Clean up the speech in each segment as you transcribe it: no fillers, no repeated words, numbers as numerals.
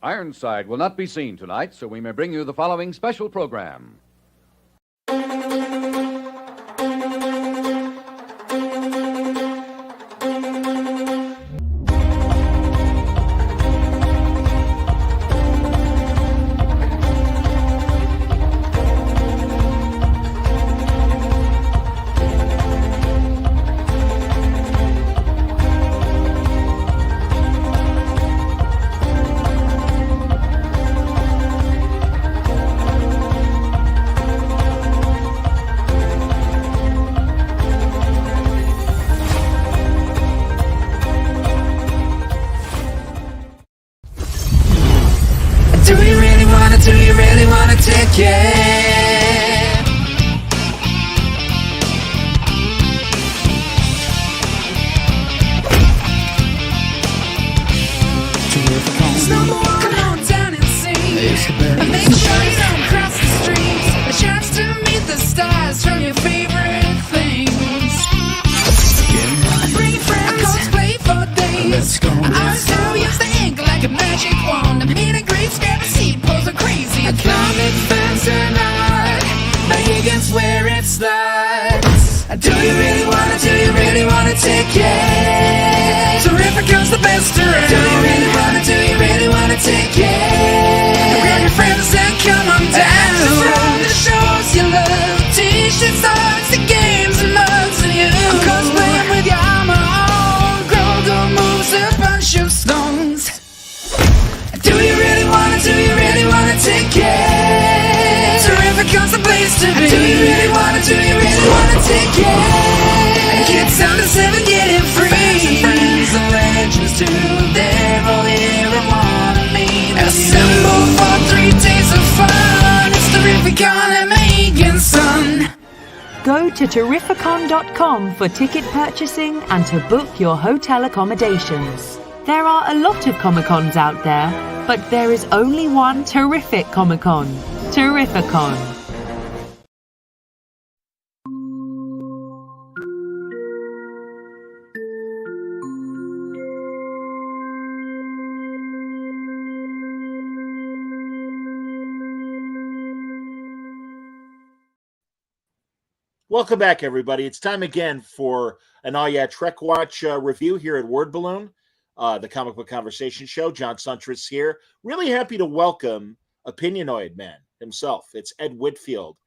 Ironside will not be seen tonight, so we may bring you the following special program. Do you really wanna take it? Snowball, come on down and sing. And make sure you don't cross the streets. A chance to meet the stars from your favorite things. Bring your friends, cosplay for days. Let's go. I was told use the ink like a magic wand. To meet a great grab a seat, pose a crazy. A comic fans tonight. Megan's where it starts. Do you really wanna take it? Terrifica's the best around. Do you really wanna take it? Grab your friends and come on down. From the shows you love, t-shirts, arts, the games and mugs and you. I'm cosplaying with your armor on. Grogo moves a bunch of stones. Do you really wanna take it? Terrifica's the place to be. Do you really wanna take it? Kids under 7 getting free. Fans and friends and legends too. They're all here and wanna meet. Assemble for 3 days of fun. It's Terrificon and Megan's son. Go to Terrificon.com for ticket purchasing and to book your hotel accommodations. There are a lot of Comic-Cons out there, but there is only one terrific Comic-Con, Terrificon. Welcome back, everybody. It's time again for an All Yeah Trek Watch review here at Word Balloon, the comic book conversation show. John Suntress here. Really happy to welcome Opinionoid Man himself. It's Ed Whitfield,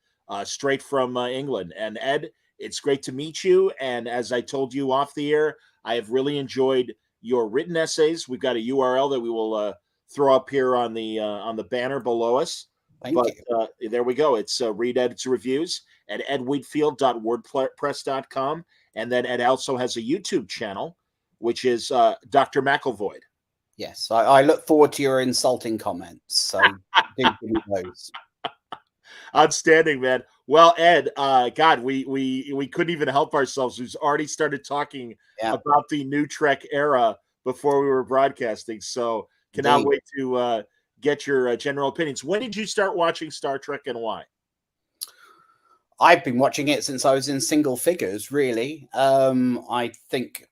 straight from England. And Ed, it's great to meet you. And as I told you off the air, I have really enjoyed your written essays. We've got a URL that we will throw up here on the banner below us. Thank you. There we go. It's Read Ed's reviews at edwheatfield.wordpress.com. And then Ed also has a YouTube channel, which is Dr. McElvoy. Yes, I look forward to your insulting comments. So do give me those. Outstanding, man. Well, Ed, God, we couldn't even help ourselves. We've already started talking about the NuTrek era before we were broadcasting. So cannot wait to get your general opinions. When did you start watching Star Trek and why? I've been watching it since I was in single figures, really. I think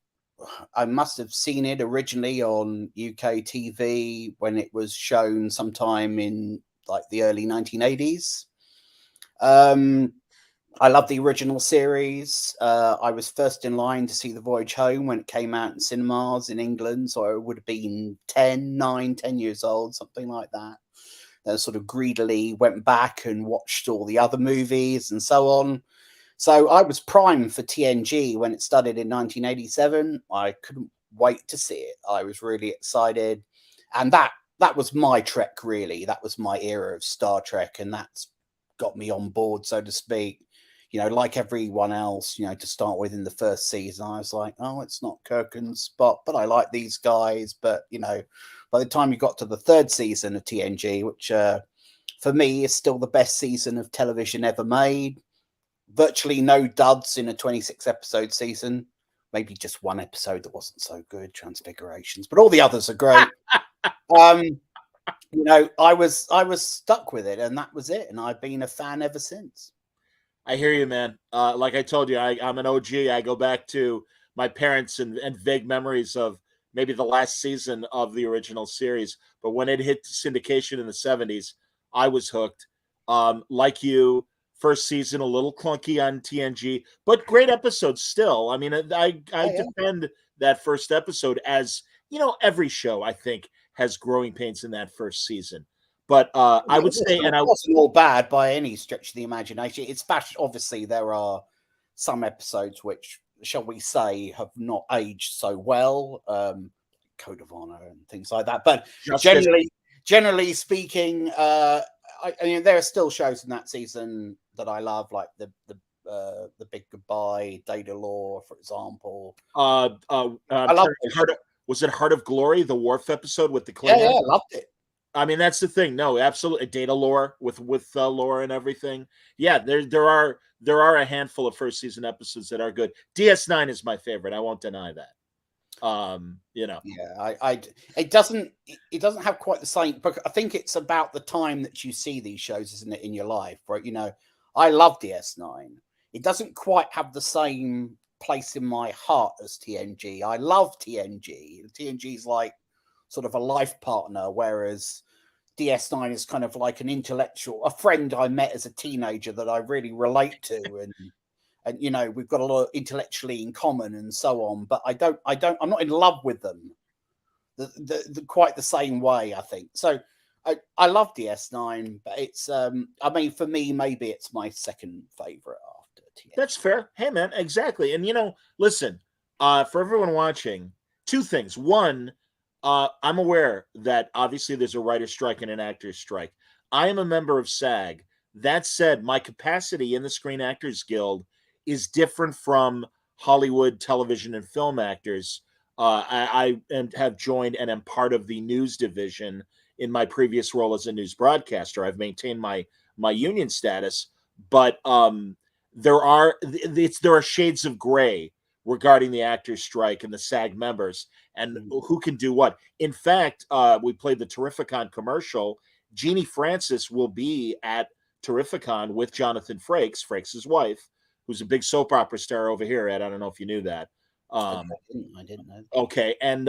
I must have seen it originally on UK TV when it was shown sometime in like the early 1980s. I love the original series. I was first in line to see The Voyage Home when it came out in cinemas in England. So I would have been 10 years old, something like that. Then sort of greedily went back and watched all the other movies and so on. So I was primed for TNG when it started in 1987. I couldn't wait to see it. I was really excited. And that was my Trek, really. That was my era of Star Trek. And that's got me on board, so to speak. You know, like everyone else, you know, to start with in the first season, I was like, oh, it's not Kirk and Spock, but I like these guys. But, you know, by the time you got to the third season of TNG, which for me is still the best season of television ever made, virtually no duds in a 26-episode season. Maybe just one episode that wasn't so good, Transfigurations, but all the others are great. You know, I was stuck with it, and that was it. And I've been a fan ever since. I hear you, man. Like I told you, I'm an OG. I go back to my parents and vague memories of maybe the last season of the original series. But when it hit syndication in the 70s, I was hooked. Like you, first season a little clunky on TNG, but great episodes still. I mean, I defend that first episode as, every show I think has growing pains in that first season. But I would say, and I wasn't all bad by any stretch of the imagination. It's obviously there are some episodes which, shall we say, have not aged so well, Code of Honor and things like that. But generally speaking, I mean, there are still shows in that season that I love, like the Big Goodbye, Data Law, for example. I love was it Heart of Glory, the Worf episode with the Klingon? Yeah, I loved it. I mean, that's the thing. No, absolutely. Data Lore with Laura and everything. Yeah, there are a handful of first season episodes that are good. DS9 is my favorite. I won't deny that. Yeah, it doesn't have quite the same. But I think it's about the time that you see these shows, isn't it, in your life, right? I love DS9. It doesn't quite have the same place in my heart as TNG. I love TNG. TNG is like sort of a life partner, whereas DS9 is kind of like a friend I met as a teenager that I really relate to, and we've got a lot intellectually in common and so on. But I'm not in love with them the quite the same way, I think. So I love DS9, but it's I mean, for me, maybe it's my second favorite after TNG. That's fair. Hey man, exactly. And listen, for everyone watching, two things. One, I'm aware that obviously there's a writer's strike and an actor's strike. I am a member of SAG. That said, my capacity in the Screen Actors Guild is different from Hollywood television and film actors. I have joined and am part of the news division in my previous role as a news broadcaster. I've maintained my union status, but there are shades of gray regarding the actors' strike and the SAG members and who can do what. In fact, we played the Terrificon commercial. Jeannie Francis will be at Terrificon with Jonathan Frakes' wife, who's a big soap opera star over here, Ed. I don't know if you knew that. I didn't know. Okay, and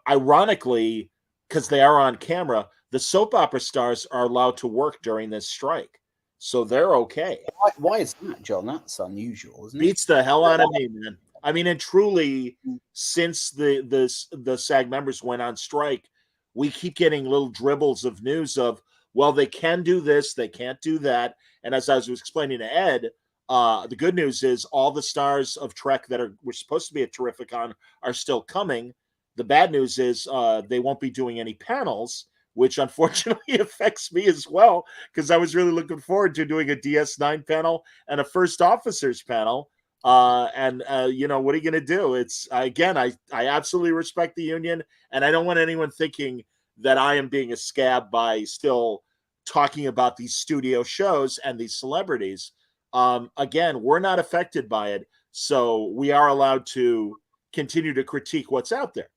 ironically, because they are on camera, the soap opera stars are allowed to work during this strike. So they're okay. Why is that, John? That's unusual, isn't it? Beats the hell out of me, man. I mean, and truly, since the SAG members went on strike, we keep getting little dribbles of news of, well, they can do this, they can't do that. And as I was explaining to Ed, the good news is all the stars of Trek that were supposed to be at Terrificon are still coming. The bad news is they won't be doing any panels, which unfortunately affects me as well, because I was really looking forward to doing a DS9 panel and a first officers panel. What are you going to do? It's, again, I absolutely respect the union, and I don't want anyone thinking that I am being a scab by still talking about these studio shows and these celebrities. Again, we're not affected by it, so we are allowed to continue to critique what's out there.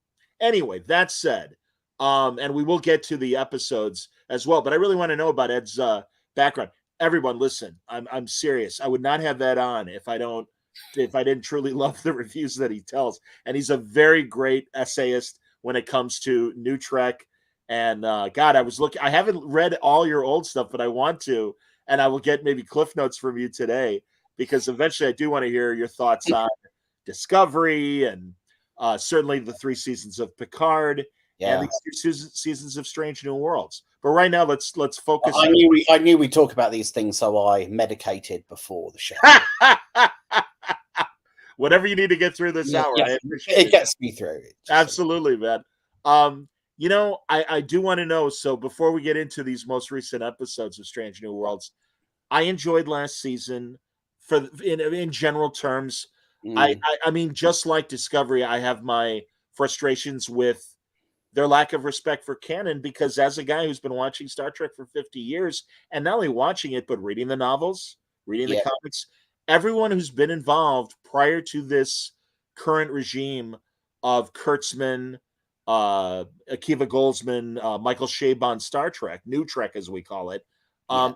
Anyway, that said, and we will get to the episodes as well, but I really want to know about Ed's background. Everyone, listen, I'm serious. I would not have that on if I didn't truly love the reviews that he tells. And he's a very great essayist when it comes to NuTrek. And God, I haven't read all your old stuff, but I want to, and I will get maybe cliff notes from you today, because eventually I do want to hear your thoughts on Discovery and certainly the 3 seasons of Picard. Yeah. And these 2 seasons of Strange New Worlds. But right now, let's focus. I knew we talk about these things, so I medicated before the show. Whatever you need to get through this hour, I appreciate it. Gets me through it. Absolutely, man. I do want to know. So before we get into these most recent episodes of Strange New Worlds, I enjoyed last season. In general terms, I mean, just like Discovery, I have my frustrations with their lack of respect for canon, because as a guy who's been watching Star Trek for 50 years, and not only watching it, but reading the novels, reading the comics, everyone who's been involved prior to this current regime of Kurtzman, Akiva Goldsman, Michael Chabon Star Trek, NuTrek as we call it,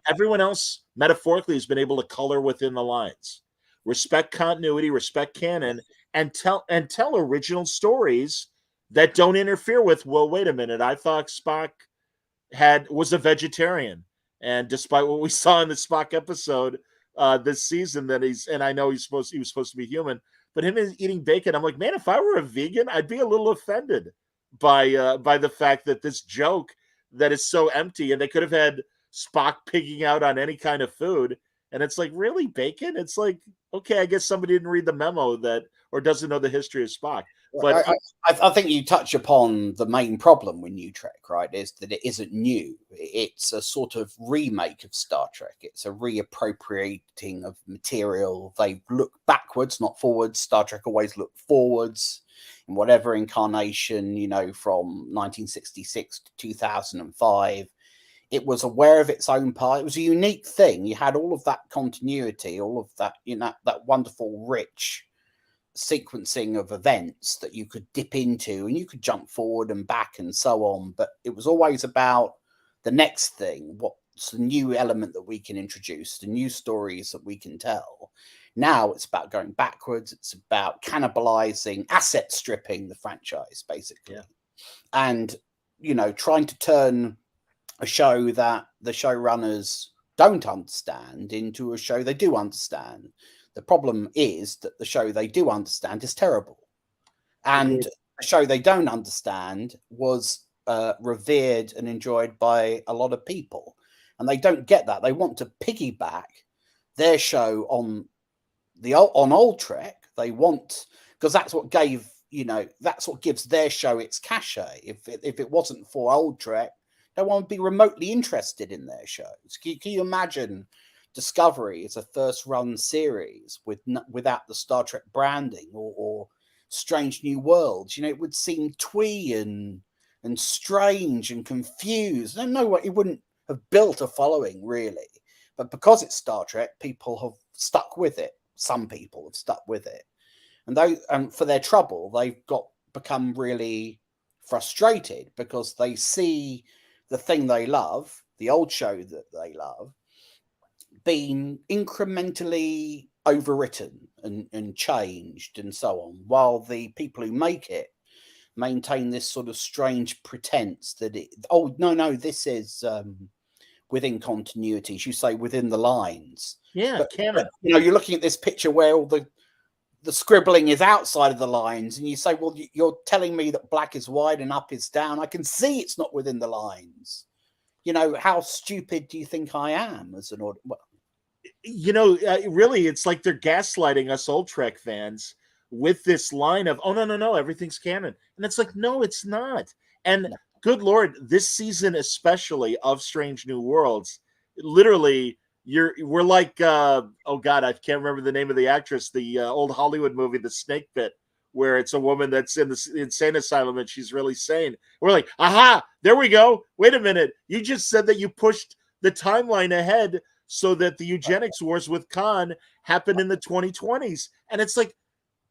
everyone else metaphorically has been able to color within the lines, respect continuity, respect canon, and tell original stories that don't interfere with, well, wait a minute, I thought Spock was a vegetarian, and despite what we saw in the Spock episode this season, that and I know he was supposed to be human, but him eating bacon, I'm like, man, if I were a vegan, I'd be a little offended by the fact that this joke that is so empty, and they could have had Spock pigging out on any kind of food, and it's like, really, bacon? It's like, okay, I guess somebody didn't read the memo or doesn't know the history of Spock. But I think you touch upon the main problem with NuTrek, right? Is that it isn't new. It's a sort of remake of Star Trek. It's a reappropriating of material. They look backwards, not forwards. Star Trek always looked forwards in whatever incarnation, from 1966 to 2005. It was aware of its own part. It was a unique thing. You had all of that continuity, all of that, that wonderful, rich sequencing of events that you could dip into, and you could jump forward and back and so on. But it was always about the next thing. What's the new element that we can introduce, the new stories that we can tell. Now it's about going backwards. It's about cannibalizing, asset stripping the franchise, basically. Yeah. And, trying to turn a show that the showrunners don't understand into a show they do understand. The problem is that the show they do understand is terrible. And the show they don't understand was revered and enjoyed by a lot of people. And they don't get that. They want to piggyback their show on old Trek. They want, because that's what gave, that's what gives their show its cachet. If it wasn't for old Trek, no one would be remotely interested in their shows. Can you imagine Discovery is a first run series without the Star Trek branding or Strange New Worlds? It would seem twee and strange and confused. No, it wouldn't have built a following, really. But because it's Star Trek, people have stuck with it. Some people have stuck with it. And for their trouble, they've become really frustrated because they see the thing they love, the old show that they love, being incrementally overwritten and changed and so on, while the people who make it maintain this sort of strange pretense that this is within continuity, you say, within the lines. Yeah, canon. You're looking at this picture where all the scribbling is outside of the lines, and you say, well, you're telling me that black is white and up is down. I can see it's not within the lines. How stupid do you think I am as an audience? Really, it's like they're gaslighting us old Trek fans with this line of, oh, no, everything's canon. And it's like, no, it's not. And good Lord, this season, especially of Strange New Worlds, literally, we're like, oh God, I can't remember the name of the actress, the old Hollywood movie, The Snake Pit, where it's a woman that's in the insane asylum and she's really sane. We're like, aha, there we go. Wait a minute. You just said that you pushed the timeline ahead so that the eugenics wars with Khan happened in the 2020s. And it's like,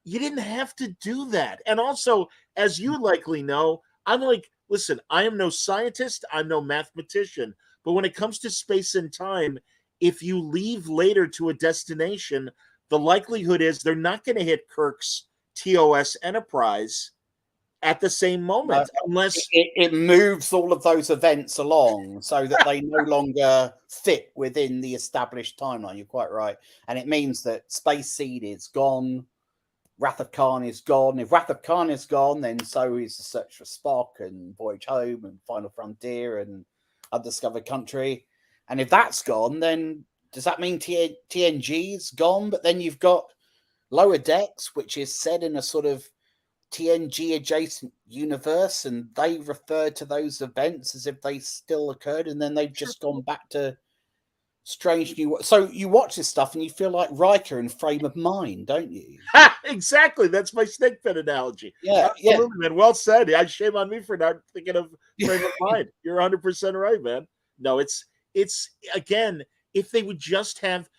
you didn't have to do that. And also, as you likely know, I'm like, listen, I am no scientist, I'm no mathematician, but when it comes to space and time, if you leave later to a destination, the likelihood is they're not going to hit Kirk's TOS Enterprise at the same moment, unless it moves all of those events along so that they no longer fit within the established timeline. You're quite right. And it means that Space Seed is gone. Wrath of Khan is gone. If Wrath of Khan is gone, then so is the Search for Spock and Voyage Home and Final Frontier and Undiscovered Country. And if that's gone, then does that mean TNG is gone? But then you've got Lower Decks, which is set in a sort of TNG adjacent universe, and they refer to those events as if they still occurred, and then they've just gone back to Strange New World. So you watch this stuff and you feel like Riker in Frame of Mind, don't you? Exactly. That's my snake pit analogy. Yeah, absolutely, man. Well said. Shame on me for not thinking of Frame of Mind. You're 100% right, man. No, it's again, if they would just have,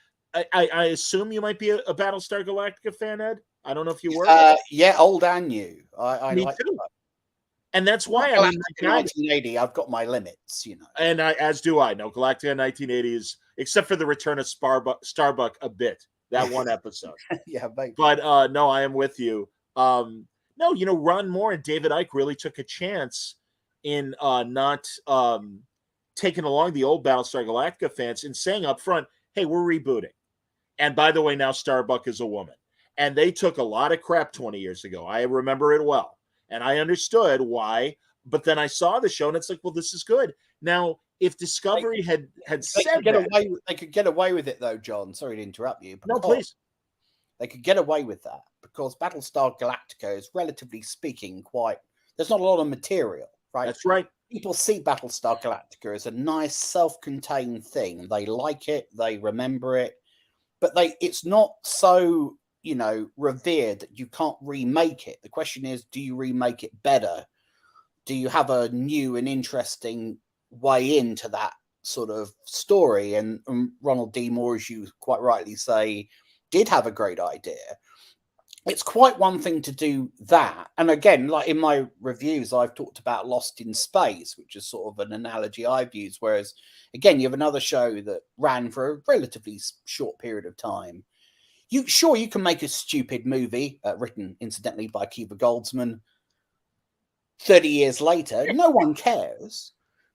I assume you might be a Battlestar Galactica fan, Ed. I don't know if you were. Yeah, old and new. I me like too. That. And that's why in 1980, I've got my limits, And as do I. No, Galactica 1980 is, except for the return of Starbuck a bit. That one episode. Yeah, baby. But no, I am with you. No, Ron Moore and David Icke really took a chance in not taking along the old Battlestar Galactica fans and saying up front, hey, we're rebooting. And by the way, now Starbuck is a woman. And they took a lot of crap 20 years ago. I remember it well. And I understood why. But then I saw the show and it's like, well, this is good. Now, if Discovery had said they could get away with it, though, John. Sorry to interrupt you. No, please. They could get away with that because Battlestar Galactica is, relatively speaking, there's not a lot of material, right? That's right. People see Battlestar Galactica as a nice, self-contained thing. They like it, they remember it, but it's not so, revered that you can't remake it. The question is, do you remake it better? Do you have a new and interesting way into that sort of story? And Ronald D. Moore, as you quite rightly say, did have a great idea. It's quite one thing to do that. And again, like in my reviews, I've talked about Lost in Space, which is sort of an analogy I've used. Whereas, again, you have another show that ran for a relatively short period of time. You can make a stupid movie, written, incidentally, by Kiva Goldsman, 30 years later. No one cares.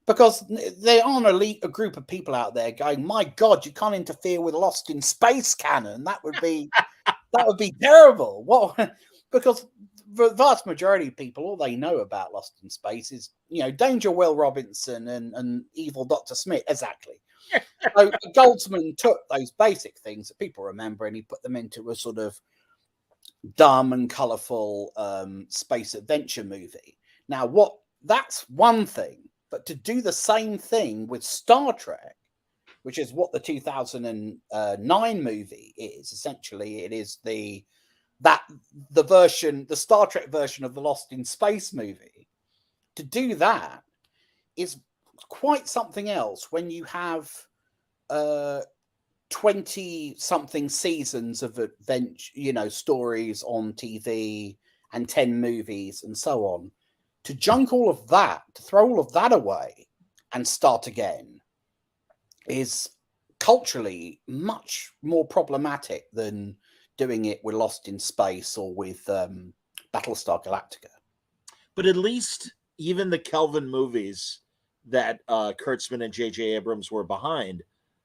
Because there aren't a group of people out there going, my God, you can't interfere with Lost in Space canon. That would be terrible. What? Because the vast majority of people, all they know about Lost in Space is, Danger Will Robinson and evil Dr. Smith. Exactly. So Goldsman took those basic things that people remember and he put them into a sort of dumb and colourful space adventure movie. Now, that's one thing. But to do the same thing with Star Trek, which is what the 2009 movie is, essentially, it is the Star Trek version of the Lost in Space movie. To do that is quite something else when you have 20-something seasons of adventure, stories on TV and 10 movies and so on. To junk all of that, to throw all of that away and start again is culturally much more problematic than doing it with Lost in Space or with Battlestar Galactica. But at least even the Kelvin movies that Kurtzman and J.J. Abrams were behind,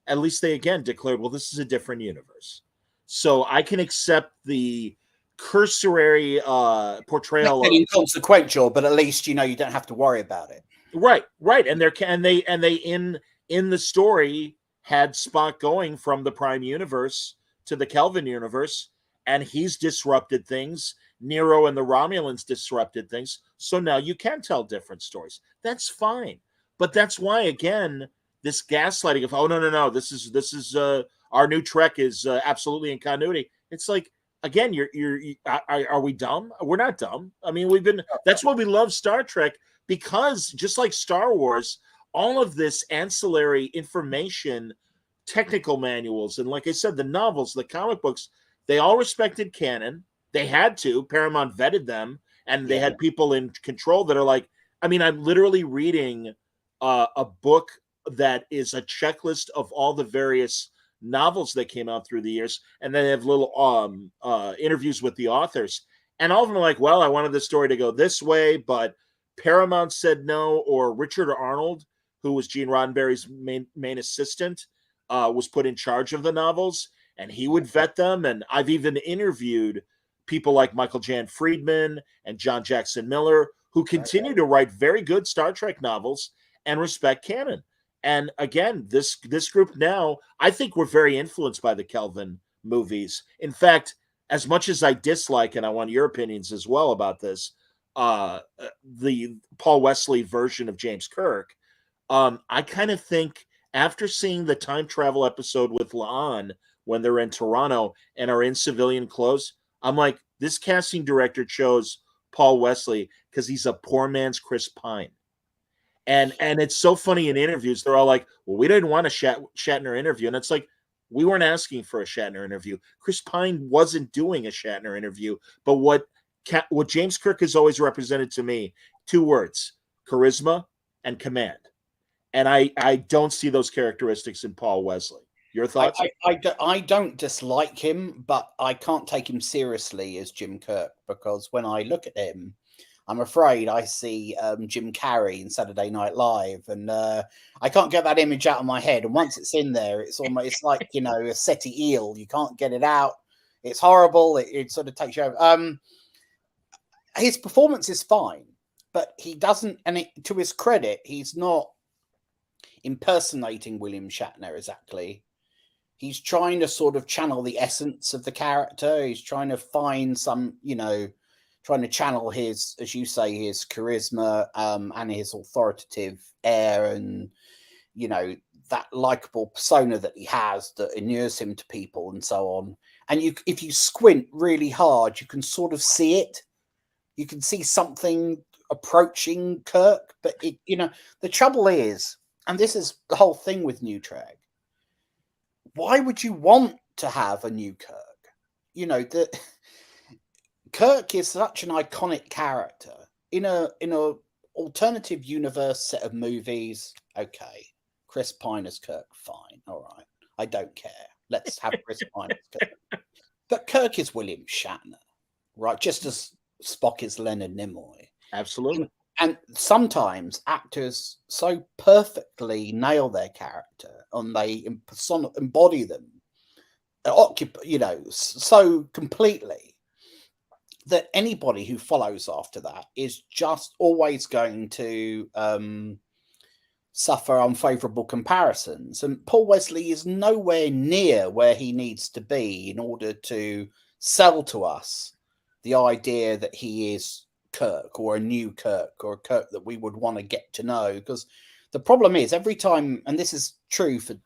at least they again declared, well, this is a different universe. So I can accept the cursory portrayal of inconsequential, but at least you don't have to worry about it. Right. And they in the story had Spock going from the Prime universe to the Kelvin universe, and he's disrupted things. Nero and the Romulans disrupted things. So now you can tell different stories. That's fine. But that's why, again, this gaslighting of, oh no, this is our new Trek is absolutely in continuity. It's like, again, are we dumb? We're not dumb. I mean, that's why we love Star Trek, because just like Star Wars, all of this ancillary information, technical manuals, and like I said, the novels, the comic books, they all respected canon. They had to. Paramount vetted them, and they had people in control that are like, I'm literally reading a book that is a checklist of all the various novels that came out through the years, and then they have little interviews with the authors, and all of them are like, well, I wanted the story to go this way, but Paramount said no, or Richard Arnold, who was Gene Roddenberry's main assistant, was put in charge of the novels, and he would vet them. And I've even interviewed people like Michael Jan Friedman and John Jackson Miller, who continue to write very good Star Trek novels and respect canon. And again, this group now, I think we're very influenced by the Kelvin movies. In fact, as much as I dislike, and I want your opinions as well about this, the Paul Wesley version of James Kirk, I kind of think after seeing the time travel episode with La'an when they're in Toronto and are in civilian clothes, I'm like, this casting director chose Paul Wesley because he's a poor man's Chris Pine. And it's so funny in interviews, they're all like, well, we didn't want a Shatner interview. And it's like, we weren't asking for a Shatner interview. Chris Pine wasn't doing a Shatner interview. But what James Kirk has always represented to me, 2 words, charisma and command. And I don't see those characteristics in Paul Wesley. Your thoughts? I don't dislike him, but I can't take him seriously as Jim Kirk, because when I look at him, I'm afraid I see Jim Carrey in Saturday Night Live, and I can't get that image out of my head. And once it's in there, it's almost like, you know, a setty eel. You can't get it out. It's horrible. It sort of takes you over. His performance is fine, but he doesn't, and to his credit, he's not impersonating William Shatner exactly. He's trying to sort of channel the essence of the character. He's trying to find some, you know, trying to channel his, as you say, his charisma and his authoritative air, and, you know, that likable persona that he has that inures him to people and so on. And if you squint really hard, you can sort of see it. You can see something approaching Kirk, but it, you know, the trouble is, and this is the whole thing with NuTrek, why would you want to have a new Kirk? You know, Kirk is such an iconic character in a alternative universe set of movies. Okay, Chris Pine as Kirk, fine, all right, I don't care. Let's have Chris Pine as Kirk. But Kirk is William Shatner, right? Just as Spock is Leonard Nimoy. Absolutely. And sometimes actors so perfectly nail their character and they embody them, occupy, you know, so completely that anybody who follows after that is just always going to suffer unfavorable comparisons. And Paul Wesley is nowhere near where he needs to be in order to sell to us the idea that he is Kirk, or a new Kirk, or a Kirk that we would want to get to know. Because the problem is, every time, and this is true for,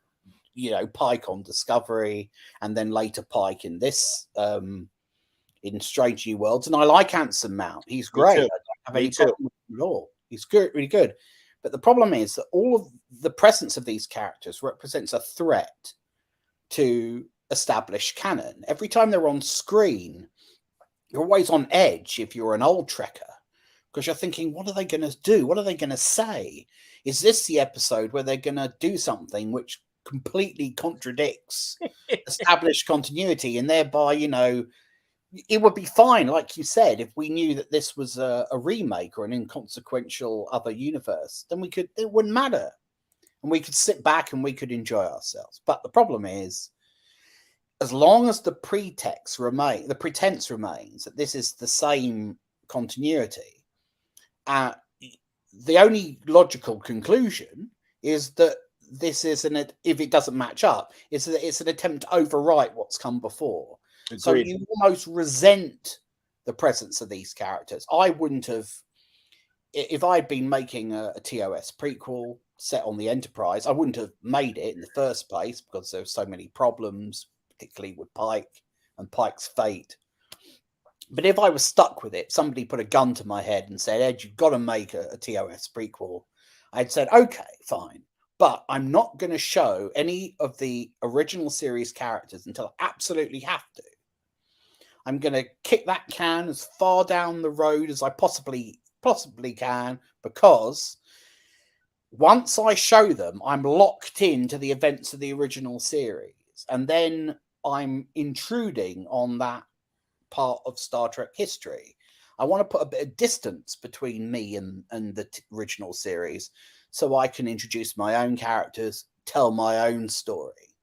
you know, Pike on Discovery, and then later Pike in this in Strange New Worlds, and I like Anson Mount. He's great. I don't have any problem with him at all. He's good, really good. But the problem is that all of the presence of these characters represents a threat to established canon. Every time they're on screen, you're always on edge if you're an old Trekker, because you're thinking, what are they going to do? What are they going to say? Is this the episode where they're going to do something which completely contradicts established continuity? And thereby, you know, it would be fine, like you said, if we knew that this was a remake or an inconsequential other universe, then it wouldn't matter. And we could sit back and we could enjoy ourselves. But the problem is, as long as the pretense remains that this is the same continuity, the only logical conclusion is that this is if it doesn't match up, is that it's an attempt to overwrite what's come before. Agreed. So you almost resent the presence of these characters. I wouldn't have, if I'd been making a TOS prequel set on the Enterprise, I wouldn't have made it in the first place because there were so many problems, particularly with Pike and Pike's fate. But if I was stuck with it, somebody put a gun to my head and said, Ed, you've got to make a TOS prequel, I'd said, okay, fine. But I'm not going to show any of the original series characters until I absolutely have to. I'm going to kick that can as far down the road as I possibly can, because once I show them, I'm locked into the events of the original series. And then I'm intruding on that part of Star Trek history. I want to put a bit of distance between me and the original series so I can introduce my own characters, tell my own story.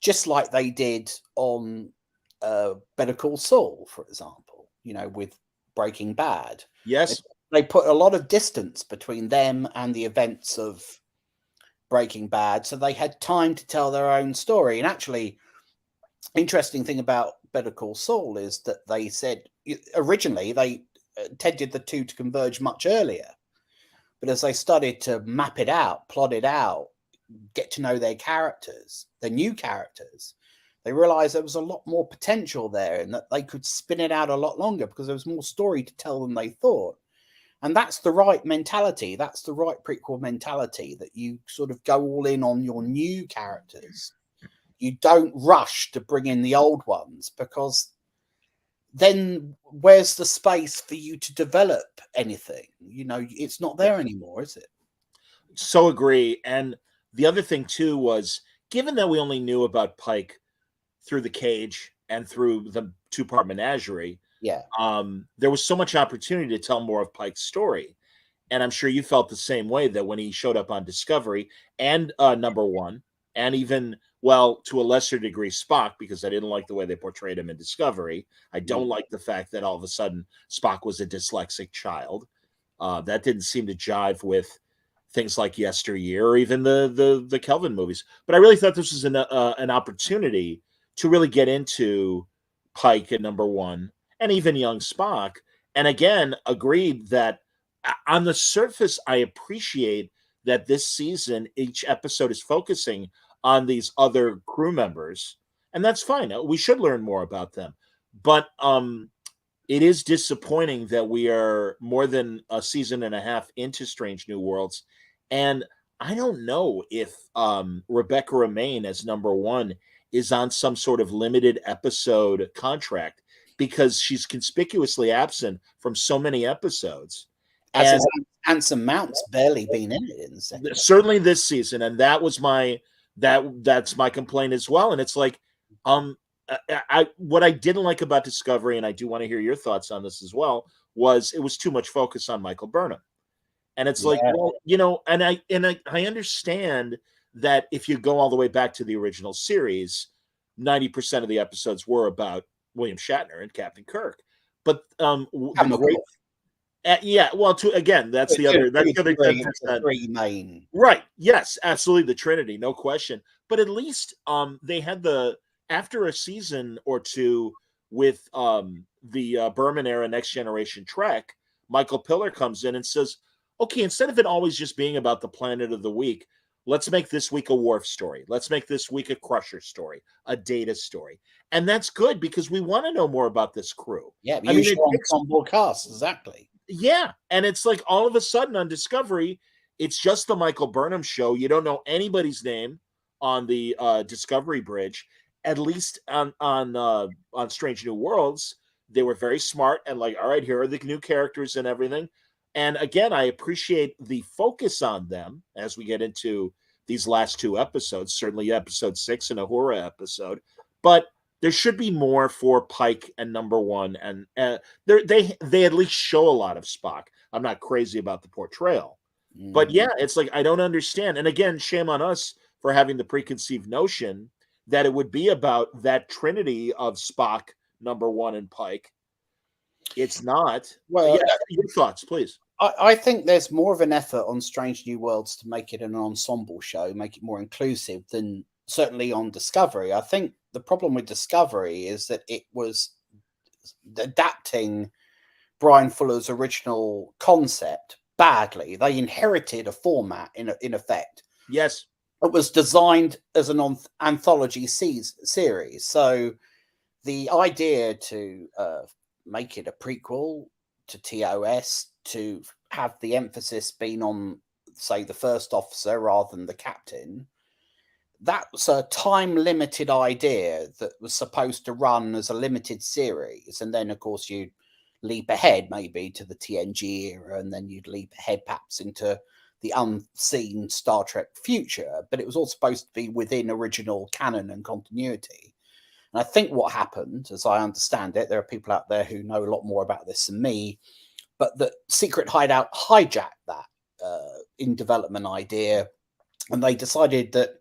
Just like they did on Better Call Saul, for example, you know, with Breaking Bad. Yes. They put a lot of distance between them and the events of Breaking Bad, so they had time to tell their own story. And actually, interesting thing about Better Call Saul is that they said originally they intended the two to converge much earlier, but as they started to map it out, plot it out, get to know their characters, their new characters, they realized there was a lot more potential there and that they could spin it out a lot longer because there was more story to tell than they thought. And that's the right mentality. That's the right prequel mentality, that you sort of go all in on your new characters. You don't rush to bring in the old ones, because then where's the space for you to develop anything? You know, it's not there anymore, is it? So agree. And the other thing too was given that we only knew about Pike through the cage and through the 2-part menagerie, Yeah. there was so much opportunity to tell more of Pike's story. And I'm sure you felt the same way, that when he showed up on Discovery and Number One, and even, well, to a lesser degree, Spock, because I didn't like the way they portrayed him in Discovery. I don't like the fact that all of a sudden Spock was a dyslexic child. That didn't seem to jive with things like Yesteryear or even the Kelvin movies. But I really thought this was an opportunity to really get into Pike at Number One and even young Spock. And again, agreed that on the surface, I appreciate that this season, each episode is focusing on these other crew members, and that's fine. We should learn more about them. But it is disappointing that we are more than a season and a half into Strange New Worlds, and I don't know if Rebecca Romaine as Number One is on some sort of limited episode contract, because she's conspicuously absent from so many episodes. As And Anson Mount's barely been in it in the second. certainly this season, and that was that's my complaint as well. And it's like, what I didn't like about Discovery, and I do want to hear your thoughts on this as well, was it was too much focus on Michael Burnham. And it's like, well, and I understand that if you go all the way back to the original series, 90% of the episodes were about William Shatner and Captain Kirk. But yeah, well, that's the other 10%. Three main. Right. Yes, absolutely, the Trinity, no question. But at least they had after a season or two with the Berman era Next Generation Trek, Michael Piller comes in and says, okay, instead of it always just being about the planet of the week, let's make this week a Worf story. Let's make this week a Crusher story, a Data story. And that's good, because we want to know more about this crew. Yeah, ensemble cast, exactly. Yeah, and it's like all of a sudden on Discovery, it's just the Michael Burnham show. You don't know anybody's name on the Discovery Bridge. At least on Strange New Worlds, they were very smart and like, all right, here are the new characters and everything. And again, I appreciate the focus on them as we get into these last two episodes, certainly episode 6 and Uhura episode. But there should be more for Pike and Number One, and they at least show a lot of Spock. I'm not crazy about the portrayal, but yeah, it's like I don't understand. And again, shame on us for having the preconceived notion that it would be about that trinity of Spock, Number One, and Pike. It's not. Well, yeah, your thoughts, please. I think there's more of an effort on Strange New Worlds to make it an ensemble show, make it more inclusive than certainly on Discovery. I think the problem with Discovery is that it was adapting Brian Fuller's original concept badly. They inherited a format in effect. Yes. It was designed as an anthology series. So the idea to make it a prequel to TOS, to have the emphasis being on, say, the first officer rather than the captain, that was a time-limited idea that was supposed to run as a limited series. And then, of course, you'd leap ahead maybe to the TNG era, and then you'd leap ahead perhaps into the unseen Star Trek future. But it was all supposed to be within original canon and continuity. And I think what happened, as I understand it, there are people out there who know a lot more about this than me, but the Secret Hideout hijacked that in development idea. And they decided that,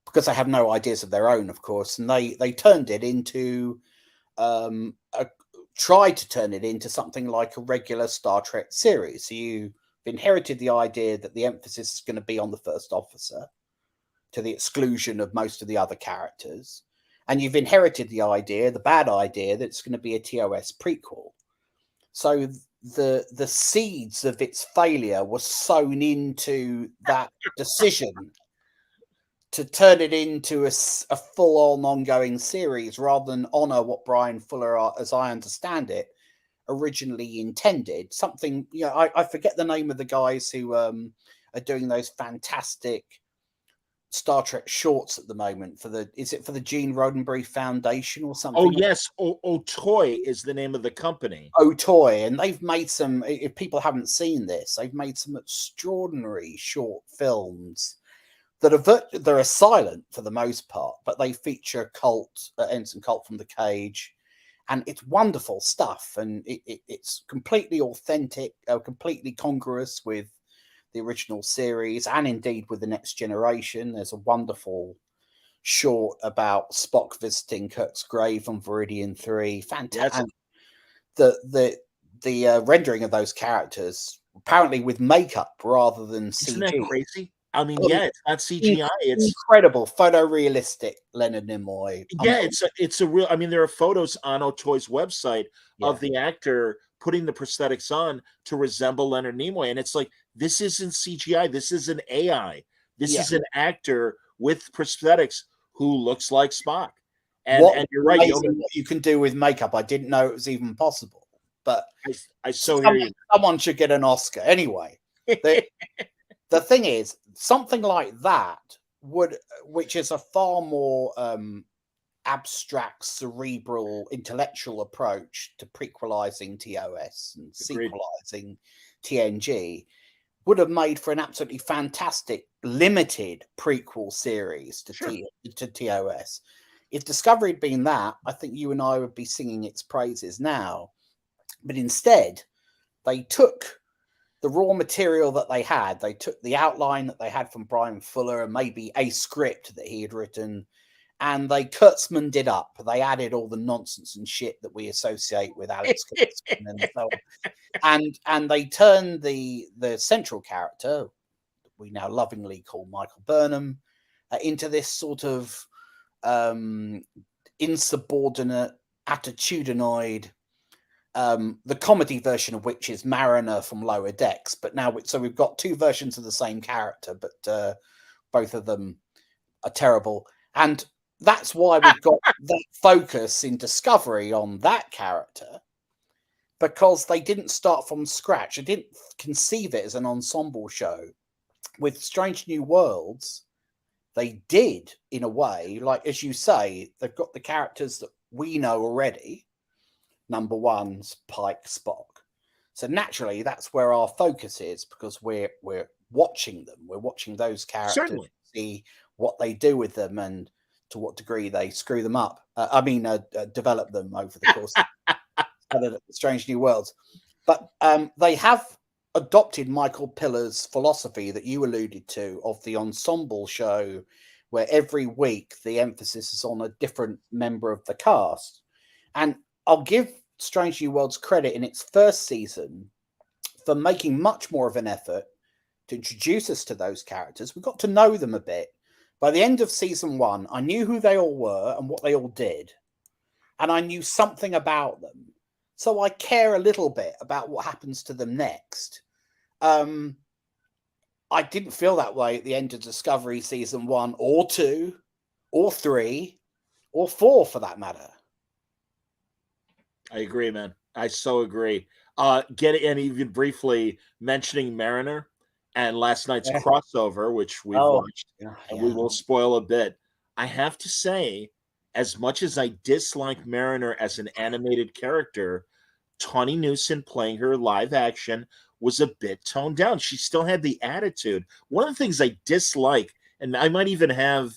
because they have no ideas of their own, of course, and they turned it into, tried to turn it into something like a regular Star Trek series. So you've inherited the idea that the emphasis is going to be on the first officer, to the exclusion of most of the other characters. And you've inherited the idea, the bad idea, that it's going to be a TOS prequel. So the seeds of its failure were sown into that decision to turn it into a full-on ongoing series, rather than honor what Brian Fuller, as I understand it, originally intended. Something, I forget the name of the guys who are doing those fantastic Star Trek shorts at the moment is it for the Gene Roddenberry Foundation or something? Oh yes, Otoy is the name of the company. Otoy, and they've made some. If people haven't seen this, they've made some extraordinary short films that are silent for the most part, but they feature Ensign Colt from the Cage, and it's wonderful stuff, and it's completely authentic, completely congruous with the original series, and indeed with the Next Generation. There's a wonderful short about Spock visiting Kirk's grave on Viridian 3. Fantastic. Yes. The rendering of those characters, apparently with makeup rather than Isn't CG. that crazy? I mean, yeah, it's not CGI. It's incredible, photorealistic Leonard Nimoy. Yeah, it's a real. I mean, there are photos on Otoy's website of Yeah. the actor putting the prosthetics on to resemble Leonard Nimoy, and it's like, this isn't CGI. This is an AI. This is an actor with prosthetics who looks like Spock. And you're right. What you can do with makeup. I didn't know it was even possible. But I so hear you. Someone should get an Oscar anyway. The thing is, something like that which is a far more abstract, cerebral, intellectual approach to prequelizing TOS and sequelizing TNG, would have made for an absolutely fantastic limited prequel series to TOS. If Discovery had been that, I think you and I would be singing its praises now. But instead, they took the raw material that they had. They took the outline that they had from Brian Fuller and maybe a script that he had written, and they Kurtzmaned it up. They added all the nonsense and shit that we associate with Alex Kurtzman and so on. And they turned the central character, we now lovingly call Michael Burnham, into this sort of insubordinate, attitudinoid, the comedy version of which is Mariner from Lower Decks. But now, so we've got two versions of the same character, but both of them are terrible. And that's why we've got that focus in Discovery on that character, because they didn't start from scratch. They didn't conceive it as an ensemble show. With Strange New Worlds, they did, in a way, like, as you say, they've got the characters that we know already. Number one's Pike, Spock. So naturally, that's where our focus is, because we're watching them. We're watching those characters, see what they do with them and to what degree they screw them up. Develop them over the course of Strange New Worlds. But they have adopted Michael Pillar's philosophy that you alluded to of the ensemble show, where every week the emphasis is on a different member of the cast. And I'll give Strange New Worlds credit in its first season for making much more of an effort to introduce us to those characters. We got to know them a bit. By the end of season 1, I knew who they all were and what they all did. And I knew something about them. So I care a little bit about what happens to them next. I didn't feel that way at the end of Discovery season 1 or 2 or 3 or 4 for that matter. I agree, man. I so agree. And even briefly mentioning Mariner and last night's crossover, which we've watched, and we will spoil a bit. I have to say, as much as I dislike Mariner as an animated character, Tawny Newson playing her live action was a bit toned down. She still had the attitude. One of the things I dislike, and I might even have,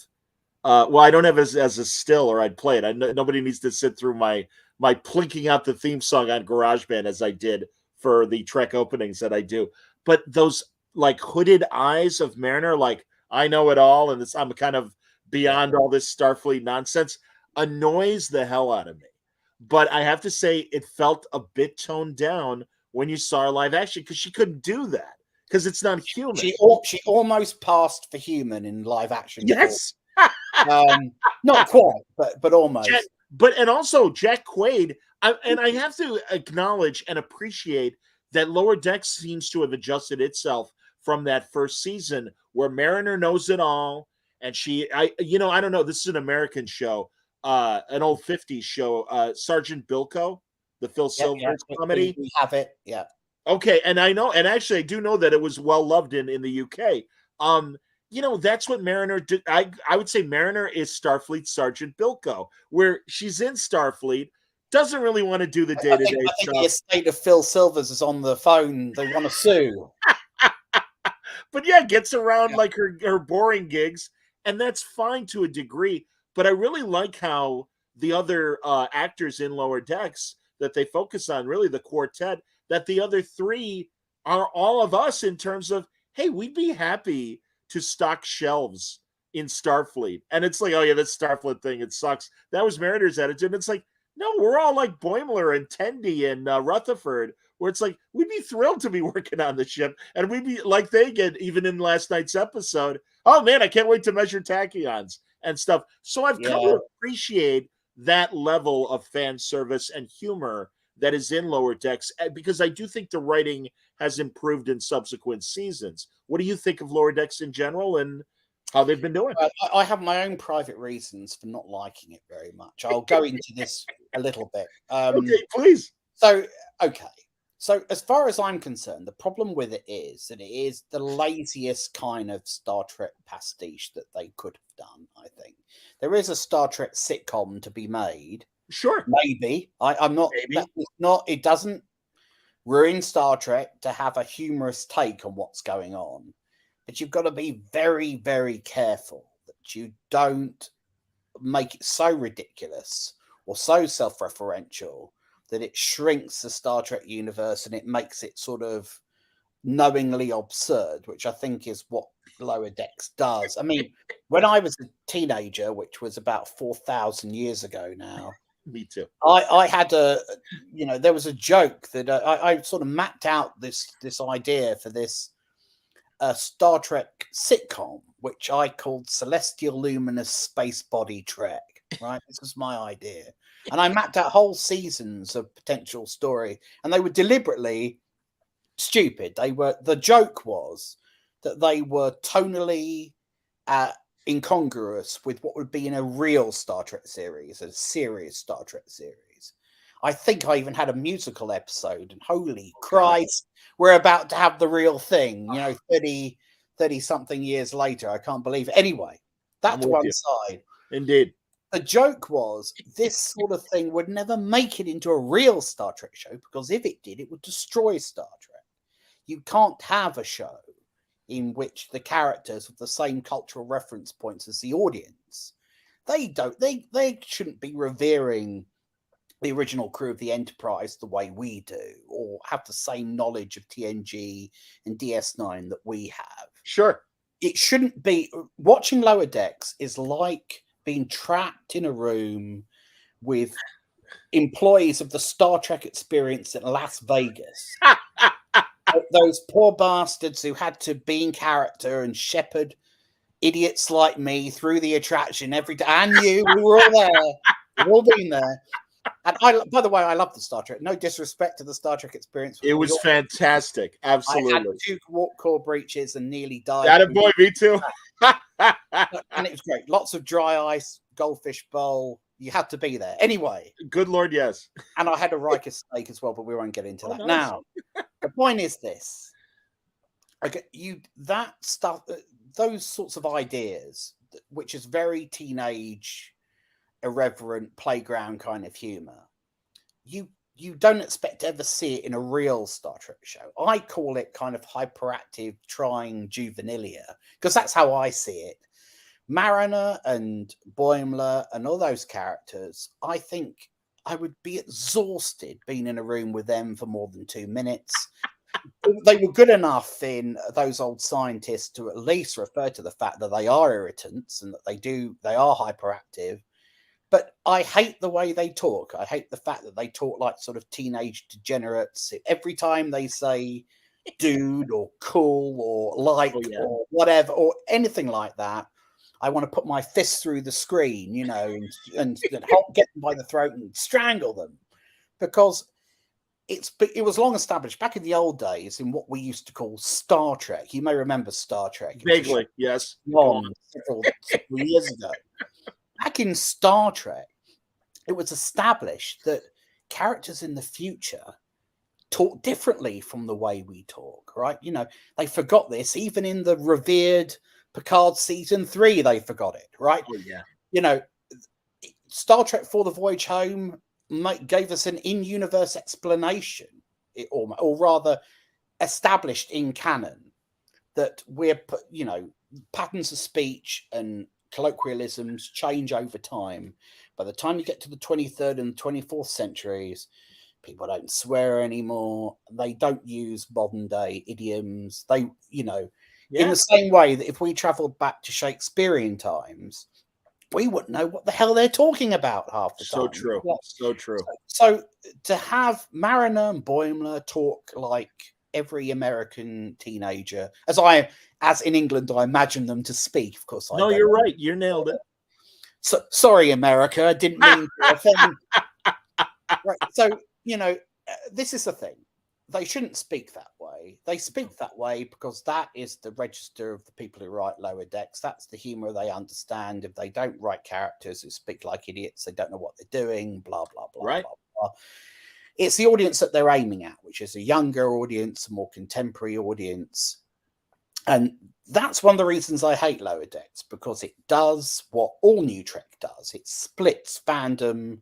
I don't have it as a still, or I'd play it. Nobody needs to sit through my plinking out the theme song on GarageBand as I did for the Trek openings that I do. But those like hooded eyes of Mariner, like, I know it all, and I'm kind of beyond all this Starfleet nonsense, annoys the hell out of me. But I have to say, it felt a bit toned down when you saw her live action, because she couldn't do that, because it's not human. She almost passed for human in live action. Yes. Not quite, but almost. And also Jack Quaid, and I have to acknowledge and appreciate that Lower Decks seems to have adjusted itself from that first season, where Mariner knows it all, and I don't know, this is an American show, an old 50s show, Sergeant Bilko, the Phil Silvers comedy. We have it, yeah. Okay, and I know, and actually I do know that it was well loved in the UK. That's what Mariner did. I would say Mariner is Starfleet Sergeant Bilko, where she's in Starfleet, doesn't really want to do the day-to-day stuff. The estate of Phil Silvers is on the phone. They want to sue. But yeah, gets around like her boring gigs, and that's fine to a degree. But I really like how the other actors in Lower Decks that they focus on, really the quartet, that the other three are all of us in terms of, hey, we'd be happy to stock shelves in Starfleet. And it's like, oh yeah, that Starfleet thing, it sucks. That was Mariner's attitude. And it's like, no, we're all like Boimler and Tendi and Rutherford, where it's like, we'd be thrilled to be working on the ship. And we'd be like they get, even in last night's episode, oh man, I can't wait to measure tachyons and stuff. So I've come to appreciate that level of fan service and humor that is in Lower Decks, because I do think the writing has improved in subsequent seasons. What do you think of Lower Decks in general and how they've been doing? I have my own private reasons for not liking it very much. I'll go into this a little bit. Okay, please. So as far as I'm concerned, the problem with it is that it is the laziest kind of Star Trek pastiche that they could have done, I think. There is a Star Trek sitcom to be made. Sure. Maybe. I'm not, it doesn't ruin Star Trek to have a humorous take on what's going on. But you've got to be very, very careful that you don't make it so ridiculous or so self-referential that it shrinks the Star Trek universe and it makes it sort of knowingly absurd, which I think is what Lower Decks does. I mean, when I was a teenager, which was about 4,000 years ago now, me too. I had there was a joke that I sort of mapped out this idea for this Star Trek sitcom, which I called Celestial Luminous Space Body Trek. Right, this was my idea, and I mapped out whole seasons of potential story, and they were deliberately stupid. The joke was that they were tonally incongruous with what would be in a real Star Trek series, a serious Star Trek series. I think I even had a musical episode, and holy Christ, we're about to have the real thing, 30 something years later. I can't believe it. Anyway, that's one side. Indeed. The joke was this sort of thing would never make it into a real Star Trek show, because if it did, it would destroy Star Trek. You can't have a show in which the characters have the same cultural reference points as the audience. They shouldn't be revering the original crew of the Enterprise the way we do, or have the same knowledge of TNG and DS9 that we have. Sure. It shouldn't be. Watching Lower Decks is like being trapped in a room with employees of the Star Trek experience in Las Vegas. Those poor bastards who had to be in character and shepherd idiots like me through the attraction every day. And you, we were all there. We've all been there. And by the way, I love the Star Trek. No disrespect to the Star Trek experience. It was fantastic. Absolutely. I had 2 warp core breaches and nearly died. That a boy, me too. And it was great. Lots of dry ice, goldfish bowl. You had to be there. Anyway. Good Lord, yes. And I had a Riker steak as well, but we won't get into that. Nice. Now, the point is this. Okay, that stuff, those sorts of ideas, which is very teenage, irreverent, playground kind of humor, you don't expect to ever see it in a real Star Trek show. I call it kind of hyperactive, trying juvenilia, because that's how I see it. Mariner and Boimler and all those characters, I think I would be exhausted being in a room with them for more than 2 minutes. They were good enough in Those Old Scientists to at least refer to the fact that they are irritants and that they are hyperactive. But I hate the way they talk. I hate the fact that they talk like sort of teenage degenerates. Every time they say dude or cool or like or whatever or anything like that, I want to put my fist through the screen, and help get them by the throat and strangle them, because it was long established back in the old days in what we used to call Star Trek. You may remember Star Trek. Vaguely, yes. Several years ago. Back in Star Trek, it was established that characters in the future talk differently from the way we talk, right? They forgot this. Even in the revered Picard season 3, they forgot it, right? Oh, yeah. Star Trek For the Voyage Home gave us an in-universe explanation, or rather established in canon, that patterns of speech and colloquialisms change over time. By the time you get to the 23rd and 24th centuries, people don't swear anymore. They don't use modern day idioms. They, in the same way that if we traveled back to Shakespearean times, we wouldn't know what the hell they're talking about half the time. True. So true. So to have Mariner and Boimler talk like every American teenager, as in England, I imagine them to speak. Of course, no, you're right. You nailed it. So sorry, America. I didn't mean to offend. Right. So this is the thing. They shouldn't speak that way. They speak that way because that is the register of the people who write Lower Decks. That's the humor they understand. If they don't write characters who speak like idiots, they don't know what they're doing, blah, blah, blah, right. blah, blah. It's the audience that they're aiming at, which is a younger audience, a more contemporary audience. And that's one of the reasons I hate Lower Decks, because it does what all NuTrek does. It splits fandom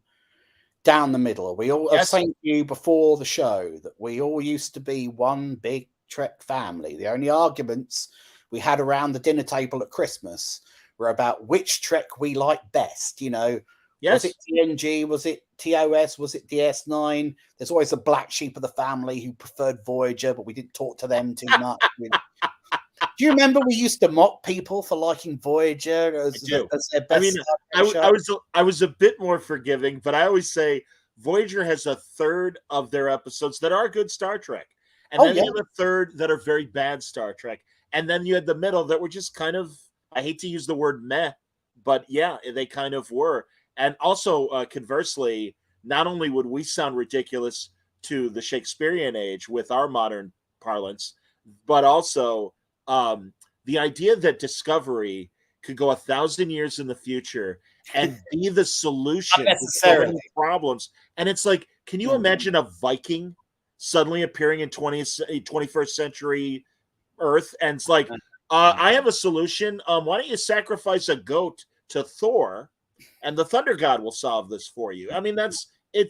down the middle. We all I was saying to you before the show that we all used to be one big Trek family. The only arguments we had around the dinner table at Christmas were about which Trek we liked best. Was it TNG? Was it TOS? Was it DS9? There's always a black sheep of the family who preferred Voyager, but we didn't talk to them too much. Do you remember we used to mock people for liking Voyager as their best? I was a bit more forgiving, but I always say Voyager has a third of their episodes that are good Star Trek, and then you have a third that are very bad Star Trek, and then you had the middle that were just kind of, I hate to use the word meh, but yeah, they kind of were. And also, conversely, not only would we sound ridiculous to the Shakespearean age with our modern parlance, but also the idea that Discovery could go 1,000 years in the future and be the solution to so many problems. And it's like, can you imagine a Viking suddenly appearing in 21st century Earth? And it's like, I have a solution. Why don't you sacrifice a goat to Thor and the Thunder God will solve this for you? I mean, that's it.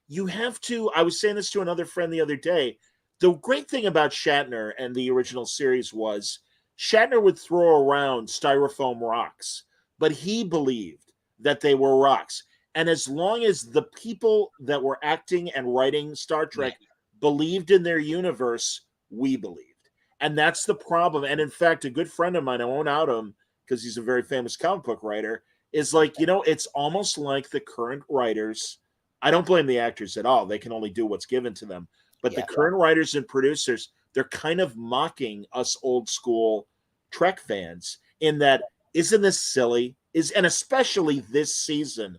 You have to, I was saying this to another friend the other day. The great thing about Shatner and the original series was Shatner would throw around styrofoam rocks, but he believed that they were rocks. And as long as the people that were acting and writing Star Trek believed in their universe, we believed. And that's the problem. And in fact, a good friend of mine, I won't out him because he's a very famous comic book writer, is like, it's almost like the current writers. I don't blame the actors at all. They can only do what's given to them. But the current writers and producers, they're kind of mocking us old school Trek fans in that, isn't this silly? And especially this season,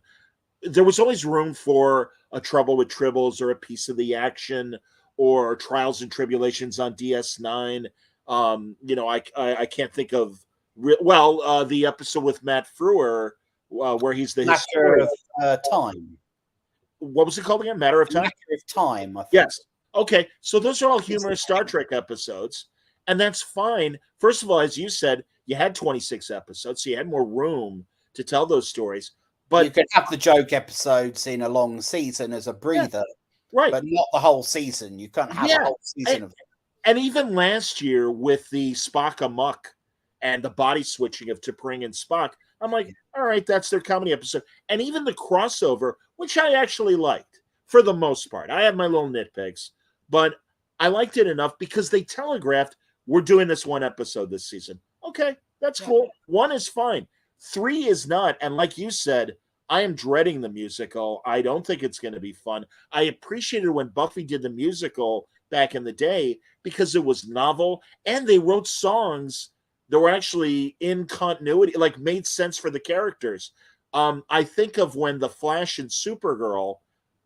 there was always room for a Trouble with Tribbles or a Piece of the Action or Trials and Tribulations on DS9. I can't think of, the episode with Matt Frewer where he's the Matter of Time. What was it called again? Matter of Time? Matter of Time, I think. Yes. Okay, so those are all humorous Star Trek episodes, and that's fine. First of all, as you said, you had 26 episodes, so you had more room to tell those stories. But you could have the joke episodes in a long season as a breather, right? But not the whole season. You can't have a whole season of it. And even last year with the Spock Amok and the body switching of T'Pring and Spock, I'm like, all right, that's their comedy episode. And even the crossover, which I actually liked for the most part. I have my little nitpicks. But I liked it enough because they telegraphed, we're doing this one episode this season. Okay, that's cool. 1 is fine. 3 is not. And like you said, I am dreading the musical. I don't think it's going to be fun. I appreciated when Buffy did the musical back in the day because it was novel and they wrote songs that were actually in continuity, like made sense for the characters. I think of when The Flash and Supergirl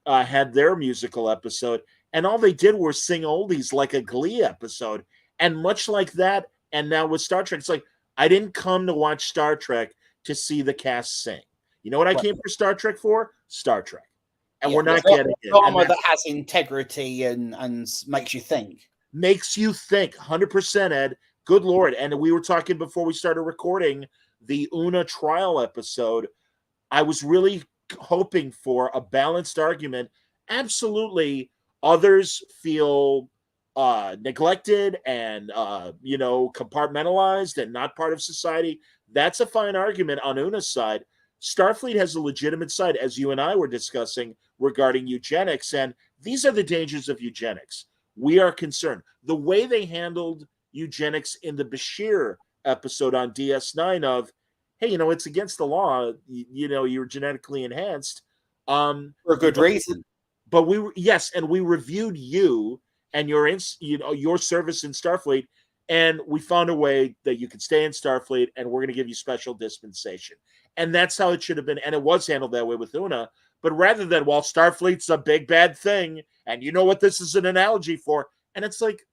had their musical episode, and all they did was sing oldies like a Glee episode. And much like that, and now with Star Trek, it's like, I didn't come to watch Star Trek to see the cast sing. You know what I came for Star Trek for? Star Trek. And we're not getting it. Drama that has integrity and makes you think. Makes you think. 100%, Ed. Good Lord. And we were talking before we started recording the Una trial episode. I was really hoping for a balanced argument. Absolutely. Others feel neglected and compartmentalized and not part of society. That's a fine argument on Una's side. Starfleet has a legitimate side, as you and I were discussing regarding eugenics, and these are the dangers of eugenics. We are concerned. The way they handled eugenics in the Bashir episode on DS9 of, hey, it's against the law, you're genetically enhanced. For a good reason. But we reviewed you and your service in Starfleet, and we found a way that you could stay in Starfleet, and we're going to give you special dispensation. And that's how it should have been, and it was handled that way with Una. But rather than, well, Starfleet's a big bad thing, and you know what this is an analogy for, and it's like,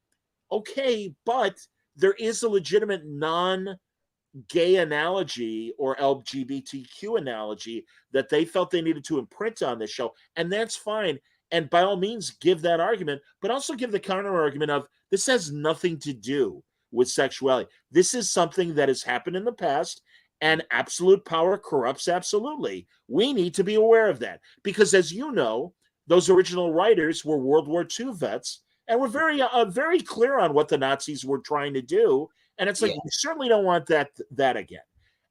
okay, but there is a legitimate non-gay analogy or LGBTQ analogy that they felt they needed to imprint on this show, and that's fine. And by all means, give that argument, but also give the counter argument of this has nothing to do with sexuality. This is something that has happened in the past, and absolute power corrupts absolutely. We need to be aware of that because, as you know, those original writers were World War II vets and were very clear on what the Nazis were trying to do. And it's like, we certainly don't want that again.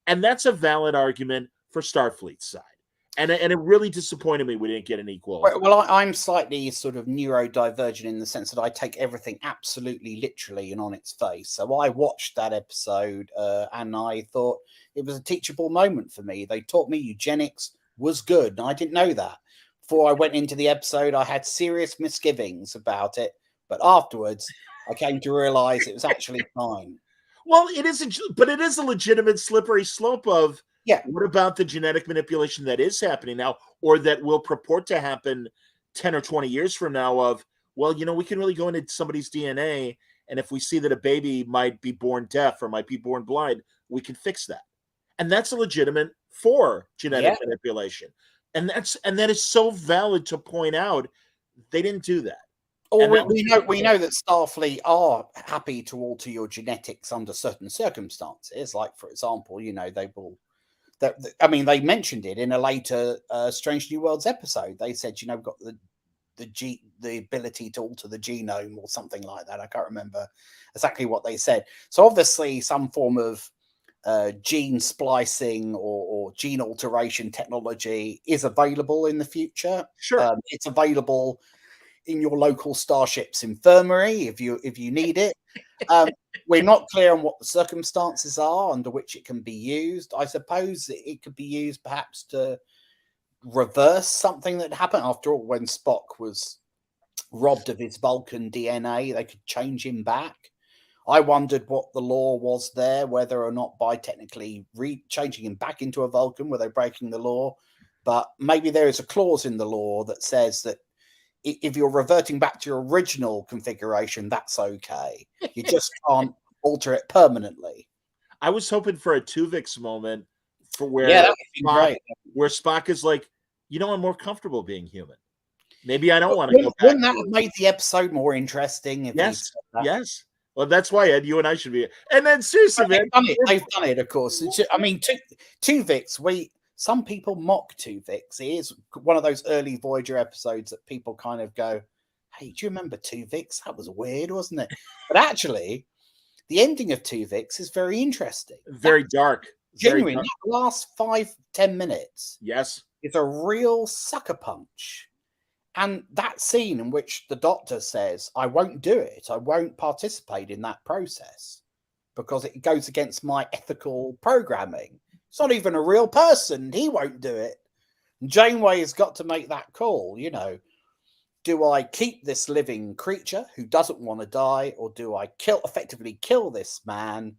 And that's a valid argument for Starfleet's side. And it really disappointed me we didn't get an equal. Well, I'm slightly sort of neurodivergent in the sense that I take everything absolutely literally and on its face. So I watched that episode and I thought it was a teachable moment for me. They taught me eugenics was good, and I didn't know that. Before I went into the episode, I had serious misgivings about it. But afterwards, I came to realize it was actually fine. Well, it is a legitimate slippery slope of, what about the genetic manipulation that is happening now, or that will purport to happen 10 or 20 years from now of, well, we can really go into somebody's DNA, and if we see that a baby might be born deaf or might be born blind, we can fix that. And that's a legitimate for genetic manipulation. And that is so valid to point out they didn't do that. Or we know that Starfleet are happy to alter your genetics under certain circumstances. Like, for example, they will. They mentioned it in a later Strange New Worlds episode. They said, we've got the ability to alter the genome or something like that. I can't remember exactly what they said. So obviously, some form of gene splicing or gene alteration technology is available in the future. Sure, it's available in your local Starship's infirmary if you need it. We're not clear on what the circumstances are under which it can be used. I suppose it could be used perhaps to reverse something that happened. After all, when Spock was robbed of his Vulcan DNA, they could change him back. I wondered what the law was there, whether or not by technically changing him back into a Vulcan, were they breaking the law? But maybe there is a clause in the law that says that if you're reverting back to your original configuration, that's okay. You just can't alter it permanently. I was hoping for a Tuvix moment for where Spock is like, I'm more comfortable being human. Maybe I don't want to go back. Wouldn't that have made the episode more interesting? Yes. Well, that's why, Ed, you and I should be. And then seriously, man, they've done it, of course. Tuvix, some people mock Tuvix. It is one of those early Voyager episodes that people kind of go, hey, do you remember Tuvix? That was weird, wasn't it? But actually, the ending of Tuvix is very interesting. Very dark. Genuine. That last 5-10 minutes. Yes. It's a real sucker punch. And that scene in which the Doctor says, I won't do it. I won't participate in that process because it goes against my ethical programming. It's not even a real person. He won't do it. And Janeway has got to make that call, Do I keep this living creature who doesn't want to die, or do I effectively kill this man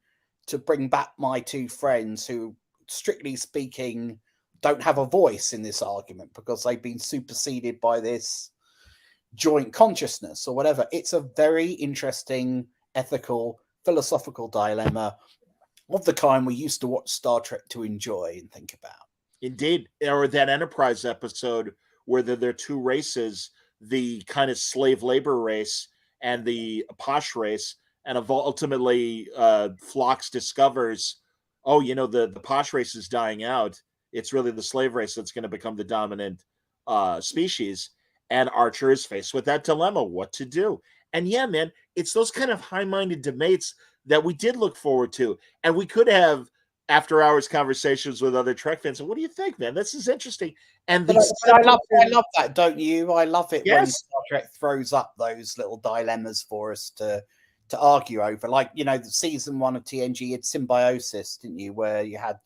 to bring back my two friends who, strictly speaking, don't have a voice in this argument because they've been superseded by this joint consciousness or whatever? It's a very interesting ethical, philosophical dilemma of the kind we used to watch Star Trek to enjoy and think about. Indeed. Or that Enterprise episode where there are two races, the kind of slave labor race and the posh race, and ultimately Phlox discovers, the posh race is dying out. It's really the slave race that's going to become the dominant species. And Archer is faced with that dilemma, what to do. And yeah, man, it's those kind of high-minded debates that we did look forward to. And we could have after-hours conversations with other Trek fans. And what do you think, man? This is interesting. And But I love that, don't you? I love it when Yes. Star Trek throws up those little dilemmas for us to argue over. Like, the season 1 of TNG had Symbiosis, didn't you? Where you had,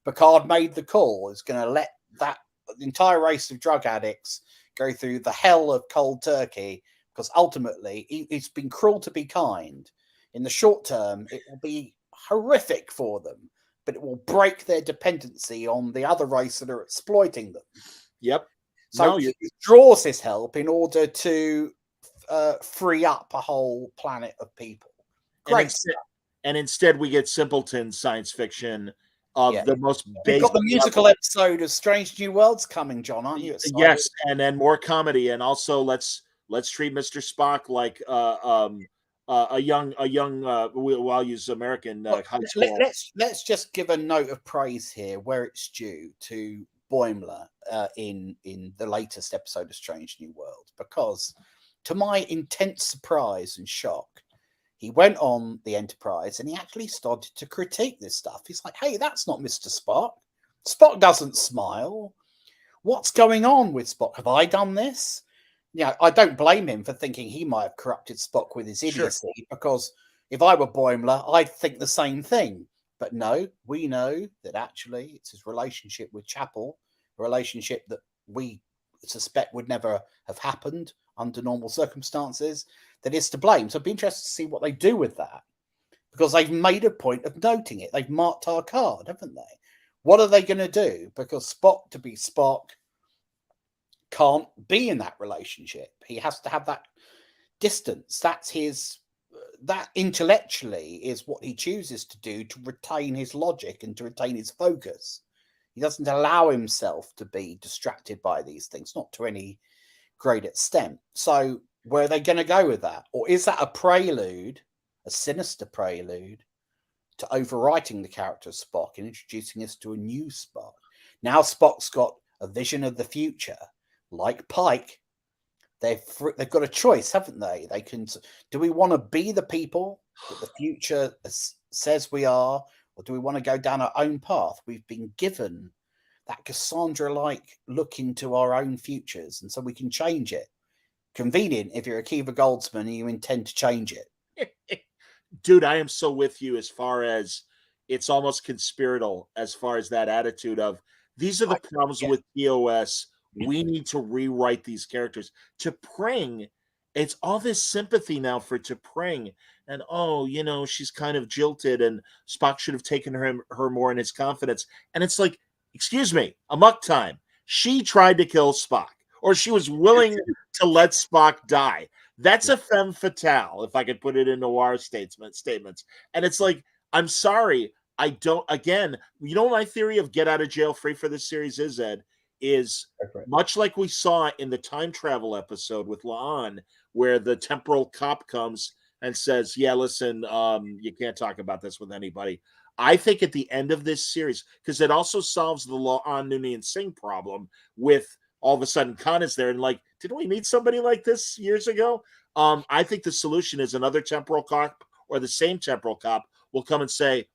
Picard made the call. It's going to let that the entire race of drug addicts go through the hell of cold turkey, because ultimately it's been cruel to be kind. In the short term, it will be horrific for them, but it will break their dependency on the other race that are exploiting them. Yep. So it draws his help in order to free up a whole planet of people. Great. And instead we get simpleton science fiction of the most basic. We've got the musical episode of Strange New Worlds coming, John, aren't you? Excited? Yes, and then more comedy, and also let's treat Mr. Spock like a young we'll use American high school. Let's just give a note of praise here where it's due to Boimler in the latest episode of Strange New World, because to my intense surprise and shock, he went on the Enterprise and he actually started to critique this stuff. He's like, hey, that's not Mr. Spock. Spock doesn't smile. What's going on with Spock? Have I done this? I don't blame him for thinking he might have corrupted Spock with his idiocy, because if I were Boimler, I'd think the same thing. But no, we know that actually it's his relationship with Chapel, a relationship that we suspect would never have happened under normal circumstances, that is to blame. So I'd be interested to see what they do with that, because they've made a point of noting it. They've marked our card, haven't they? What are they going to do? Because Spock, to be Spock, can't be in that relationship. He has to have that distance. That's his, that intellectually is what he chooses to do to retain his logic and to retain his focus. He doesn't allow himself to be distracted by these things, not to any great extent. So where are they going to go with that? Or is that a prelude, a sinister prelude, to overwriting the character of Spock and introducing us to a new Spock? Now Spock's got a vision of the future, like Pike. They've got a choice, haven't they? They can. Do we want to be the people that the future says we are, or do we want to go down our own path? We've been given that Cassandra-like look into our own futures, and so we can change it. Convenient if you're Akiva Goldsman and you intend to change it. Dude, I am so with you as far as it's almost conspiratorial as far as that attitude of these are the problems with TOS. We need to rewrite these characters. T'Pring, it's all this sympathy now for T'Pring. And, she's kind of jilted and Spock should have taken her more in his confidence. And it's like, excuse me, amok time. She tried to kill Spock, or she was willing to let Spock die. That's a femme fatale, if I could put it in noir statements. And it's like, I'm sorry, I don't, again, my theory of get out of jail free for this series is, Ed, is much like we saw in the time travel episode with La'an, where the temporal cop comes and says, yeah, listen, you can't talk about this with anybody. I think at the end of this series, because it also solves the La'an, Noonien Singh problem with all of a sudden Khan is there and like, didn't we meet somebody like this years ago? I think the solution is another temporal cop or the same temporal cop will come and say,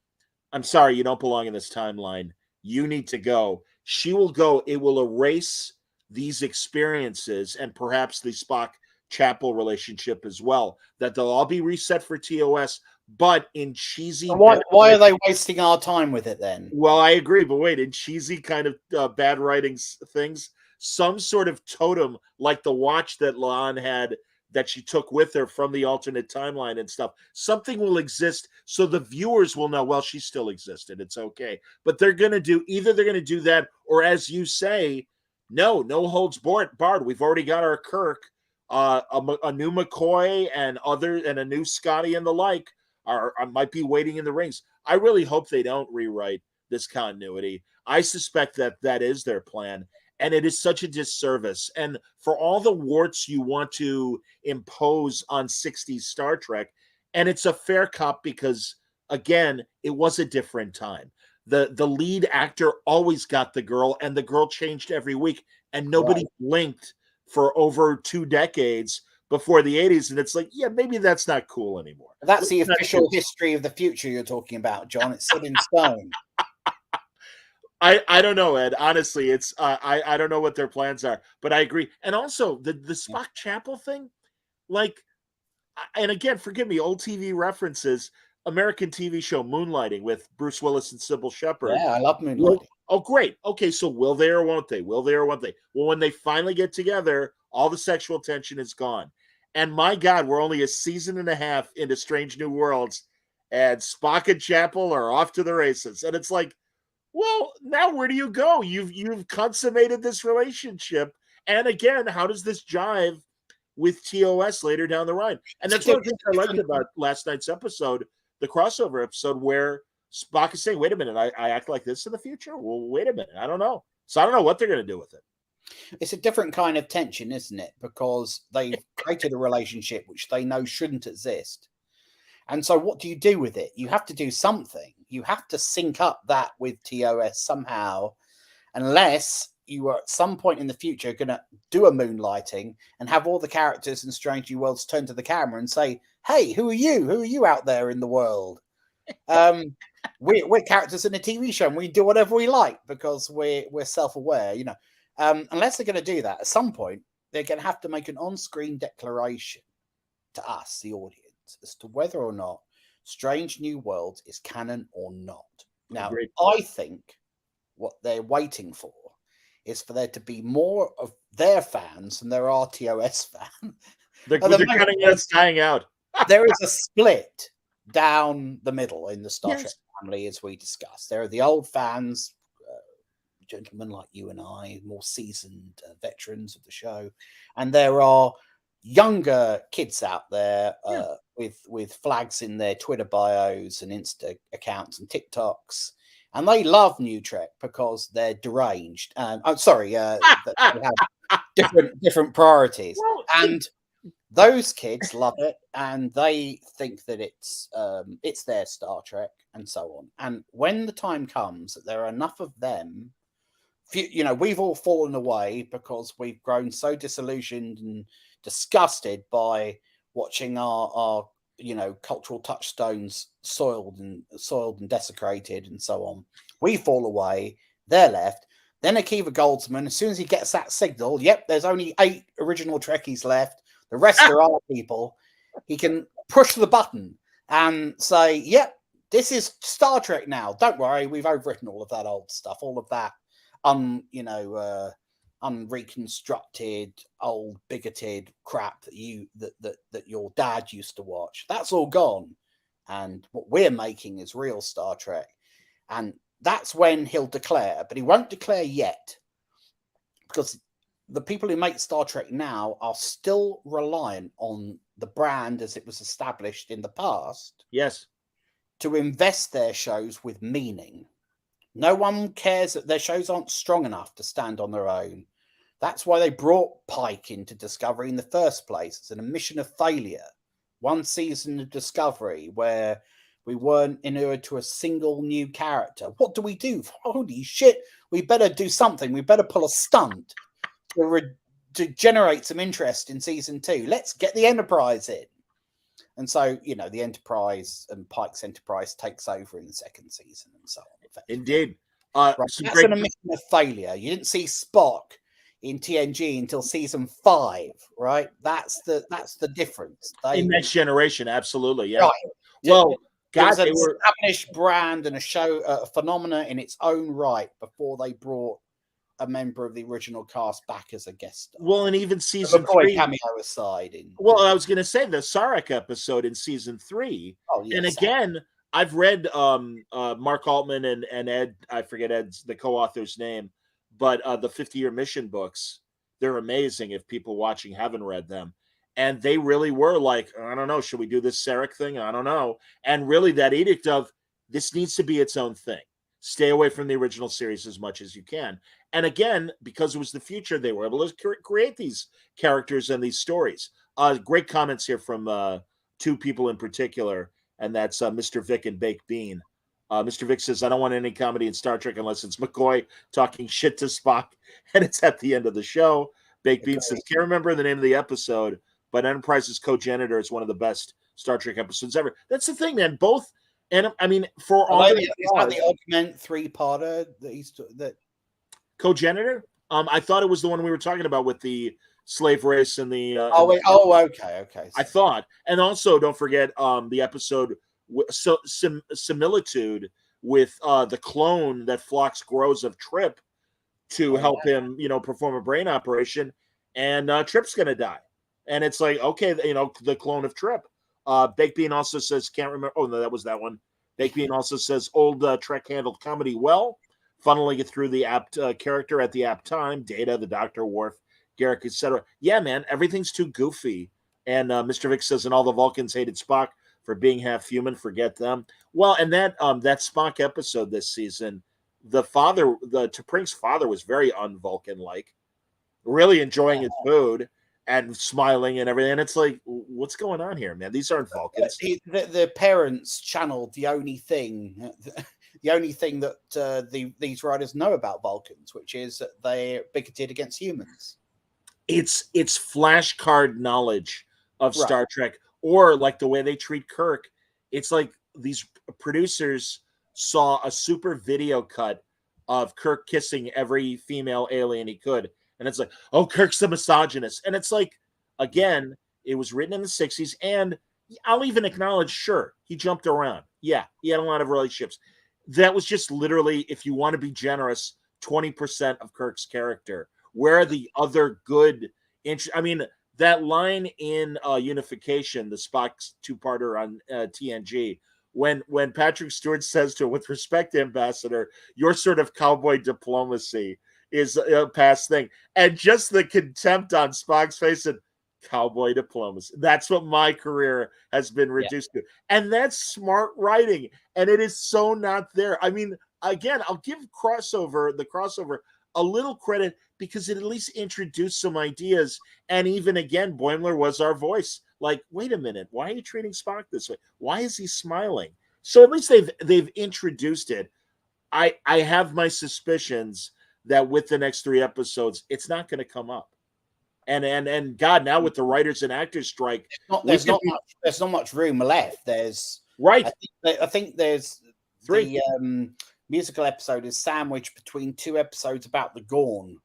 I'm sorry, you don't belong in this timeline. You need to go. She will go. It will erase these experiences and perhaps the Spock-Chapel relationship as well, that they'll all be reset for TOS, but in cheesy... Why are they wasting our time with it then? Well, I agree, but wait, in cheesy kind of bad writing things, some sort of totem like the watch that La'an had that she took with her from the alternate timeline and stuff. Something will exist so the viewers will know, well, she still existed. It's okay. But they're going to do that, or as you say, no holds barred. We've already got our Kirk, a new McCoy and a new Scotty and the like might be waiting in the rings. I really hope they don't rewrite this continuity. I suspect that is their plan. And it is such a disservice. And for all the warts you want to impose on 60s Star Trek, and it's a fair cop because, again, it was a different time. The lead actor always got the girl, and the girl changed every week, and nobody blinked for over 2 decades before the 80s, and it's like, yeah, maybe that's not cool anymore. That's the Let's not official do- history of the future you're talking about, John. It's set in stone. I don't know, Ed. Honestly, it's I don't know what their plans are, but I agree. And also the Spock Chapel thing, like, and again, forgive me, old TV references. American TV show Moonlighting with Bruce Willis and Sybil Shepherd. Yeah, I love Moonlighting. Well, oh, great. Okay, so will they or won't they? Will they or won't they? Well, when they finally get together, all the sexual tension is gone. And my God, we're only a season and a half into Strange New Worlds, and Spock and Chapel are off to the races. And it's like, well, now where do you go? You've consummated this relationship. And again, how does this jive with TOS later down the line? And that's one of the things I liked about last night's episode, the crossover episode, where Spock is saying, wait a minute, I act like this in the future? Well, wait a minute. I don't know. So I don't know what they're going to do with it. It's a different kind of tension, isn't it? Because they've created a relationship which they know shouldn't exist. And so what do you do with it? You have to do something. You have to sync up that with TOS somehow, unless you are at some point in the future going to do a Moonlighting and have all the characters in Strange New Worlds turn to the camera and say, hey, who are you? Who are you out there in the world? We're characters in a TV show and we do whatever we like because we're self-aware, you know. Unless they're going to do that, at some point, they're going to have to make an on-screen declaration to us, the audience, as to whether or not Strange New Worlds is canon or not. Now, I think what they're waiting for is for there to be more of their fans than there are TOS fans. They're cutting us dying out. There is a split down the middle in the Star Trek family, as we discussed. There are the old fans, gentlemen like you and I, more seasoned veterans of the show, and there are younger kids out there with flags in their Twitter bios and Insta accounts and TikToks, and they love NuTrek because they're deranged. They have different priorities, and those kids love it, and they think that it's their Star Trek, and so on. And when the time comes that there are enough of them, you know, we've all fallen away because we've grown so disillusioned and disgusted by watching our you know, cultural touchstones soiled and desecrated and so on. We fall away, they're left. Then Akiva Goldsman, as soon as he gets that signal, yep, there's only 8 original Trekkies left. The rest are our people. He can push the button and say, yep, this is Star Trek now. Don't worry, we've overwritten all of that old stuff, all of that unreconstructed, old, bigoted crap that your dad used to watch. That's all gone. And what we're making is real Star Trek. And that's when he'll declare, but he won't declare yet, because the people who make Star Trek now are still reliant on the brand as it was established in the past. Yes. To invest their shows with meaning. No one cares that their shows aren't strong enough to stand on their own. That's why they brought Pike into Discovery in the first place. It's an admission of failure. One season of Discovery where we weren't inured to a single new character. What do we do? Holy shit, we better do something. We better pull a stunt to generate some interest in season 2. Let's get the Enterprise in. And so, you know, the Enterprise and Pike's Enterprise takes over in the second season and so on. Indeed. Right. That's an admission of failure. You didn't see Spock in TNG until season 5, right? That's the difference. In Next Generation, absolutely, yeah. Right. Well, God, they were an established brand and a show, a phenomena in its own right before they brought a member of the original cast back as a guest star. Well, and even season 3 cameo aside. I was going to say the Sarek episode in season 3. Oh, yes, and again, I've read Mark Altman and Ed, I forget the co-author's name, but the 50-Year Mission books, they're amazing if people watching haven't read them. And they really were like, I don't know, should we do this Sarek thing? I don't know. And really that edict of this needs to be its own thing. Stay away from the original series as much as you can. And again, because it was the future, they were able to create these characters and these stories. Great comments here from 2 people in particular, and that's Mr. Vic and Baked Bean. Mr. Vic says, I don't want any comedy in Star Trek unless it's McCoy talking shit to Spock, and it's at the end of the show. Baked Bean says, can't remember the name of the episode, but Enterprise's co-janitor is one of the best Star Trek episodes ever. That's the thing, man. Both, and I mean, for all is that the Augment 3-parter that co-janitor? I thought it was the one we were talking about with the slave race and the. Okay. I thought, and also don't forget the episode similitude with the clone that Phlox grows of Trip to help him, perform a brain operation, and Trip's gonna die, and it's like, okay, the clone of Trip. Baked Bean also says, can't remember. Oh no, that was that one. Baked Bean also says, old Trek handled comedy well, funneling it through the apt character at the apt time. Data, the Doctor, Worf, Garrick, etc. Yeah, man, everything's too goofy. And Mr. Vic says, and all the Vulcans hated Spock for being half human. Forget them. Well, and that Spock episode this season, the T'Pring's father was very un-Vulcan like, really enjoying his food and smiling and everything. And it's like, what's going on here, man? These aren't Vulcans. The parents channeled the only thing that these writers know about Vulcans, which is that they're bigoted against humans. It's flashcard knowledge of Star Trek, or like the way they treat Kirk. It's like these producers saw a super video cut of Kirk kissing every female alien he could, and it's like, oh, Kirk's the misogynist. And it's like, again, it was written in the 60s, and I'll even acknowledge, sure, he jumped around. Yeah, he had a lot of relationships. That was just literally, if you want to be generous, 20% of Kirk's character. Where are the other good I mean, that line in Unification, the Spock's two-parter on TNG, when Patrick Stewart says to him, with respect, Ambassador, your sort of cowboy diplomacy is a past thing. And just the contempt on Spock's face and cowboy diplomacy. That's what my career has been reduced to. And that's smart writing. And it is so not there. I mean, again, I'll give the crossover a little credit because it at least introduced some ideas. And even again, Boimler was our voice. Like, wait a minute, why are you treating Spock this way? Why is he smiling? So at least they've introduced it. I have my suspicions that with the next 3 episodes, it's not going to come up. And God, now with the writers and actors strike, there's not much room left. There's right. I think there's 3. The musical episode is sandwiched between 2 episodes about the Gorn.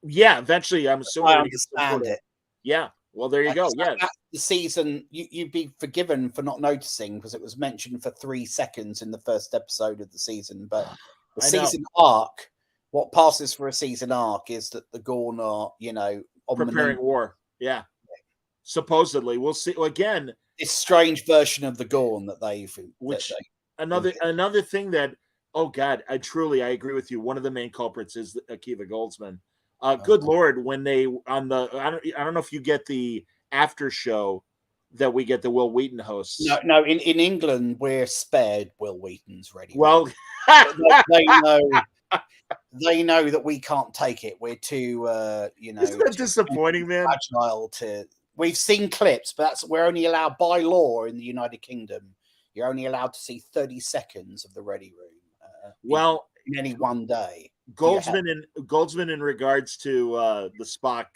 Yeah, eventually, I'm assuming I understand it. Yeah. Well, there you go. Yeah. The season, you'd be forgiven for not noticing because it was mentioned for 3 seconds in the first episode of the season. But the season arc, what passes for a season arc is that the Gorn are, on preparing war. Yeah. Supposedly. We'll see. Again, this strange version of the Gorn that they've. Another thing that, oh God, I agree with you. One of the main culprits is Akiva Goldsman. Good Lord, when they I don't know if you get the after show that we get the Will Wheaton hosts. No. In England, we're spared Will Wheaton's ready. Well, they know that we can't take it. We're too, Isn't that disappointing, man? Agile to. We've seen clips, but we're only allowed by law in the United Kingdom. You're only allowed to see 30 seconds of the ready room. In any one day. Goldsman in regards to the Spock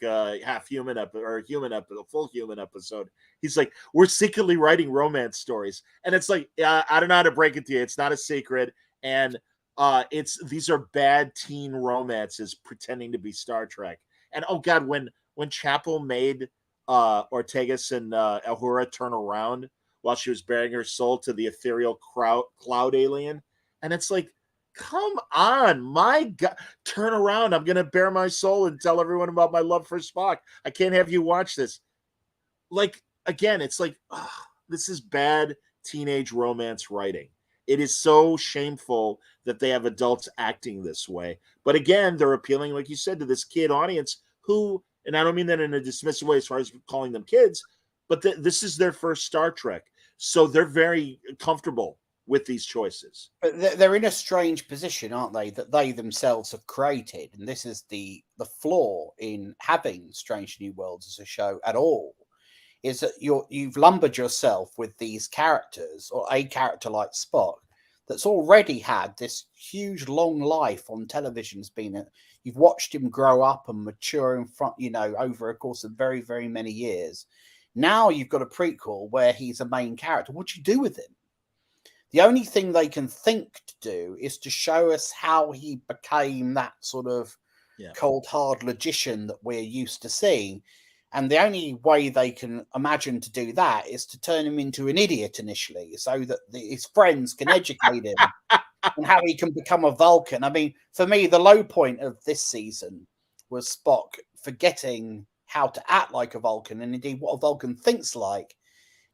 full human episode, he's like, we're secretly writing romance stories, and it's like, I don't know how to break it to you. It's not a secret, and these are bad teen romances pretending to be Star Trek. And oh God, when Chapel made Ortegas and Uhura turn around while she was bearing her soul to the ethereal cloud alien, and it's like, come on, my God, turn around. I'm going to bare my soul and tell everyone about my love for Spock. I can't have you watch this. Like, again, it's like, this is bad teenage romance writing. It is so shameful that they have adults acting this way. But again, they're appealing, like you said, to this kid audience who, and I don't mean that in a dismissive way as far as calling them kids, but this is their first Star Trek. So they're very comfortable with these choices. But they're in a strange position, aren't they, that they themselves have created. And this is the flaw in having Strange New Worlds as a show at all, is that you've lumbered yourself with these characters, or a character like Spock, that's already had this huge long life on television. You've watched him grow up and mature in front, over a course of very, very many years. Now you've got a prequel where he's a main character. What do you do with him? The only thing they can think to do is to show us how he became that sort of cold, hard logician that we're used to seeing. And the only way they can imagine to do that is to turn him into an idiot initially so that his friends can educate him on how he can become a Vulcan. I mean, for me, the low point of this season was Spock forgetting how to act like a Vulcan and indeed what a Vulcan thinks like,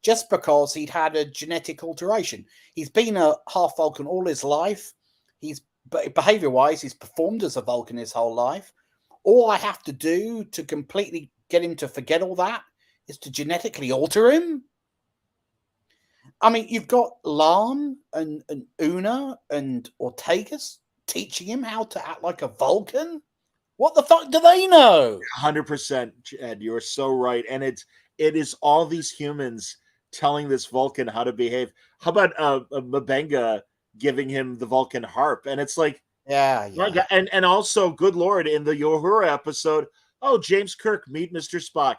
just because he'd had a genetic alteration. He's been a half Vulcan all his life. Behavior-wise, he's performed as a Vulcan his whole life. All I have to do to completely get him to forget all that is to genetically alter him. I mean, you've got Lan and Una and Ortegas teaching him how to act like a Vulcan. What the fuck do they know? 100%, Ed. You're so right. And it is all these humans telling this Vulcan how to behave. How about Mabenga giving him the Vulcan harp? And it's like, yeah. And also, good Lord, in the Uhura episode, oh, James Kirk, meet Mr. Spock.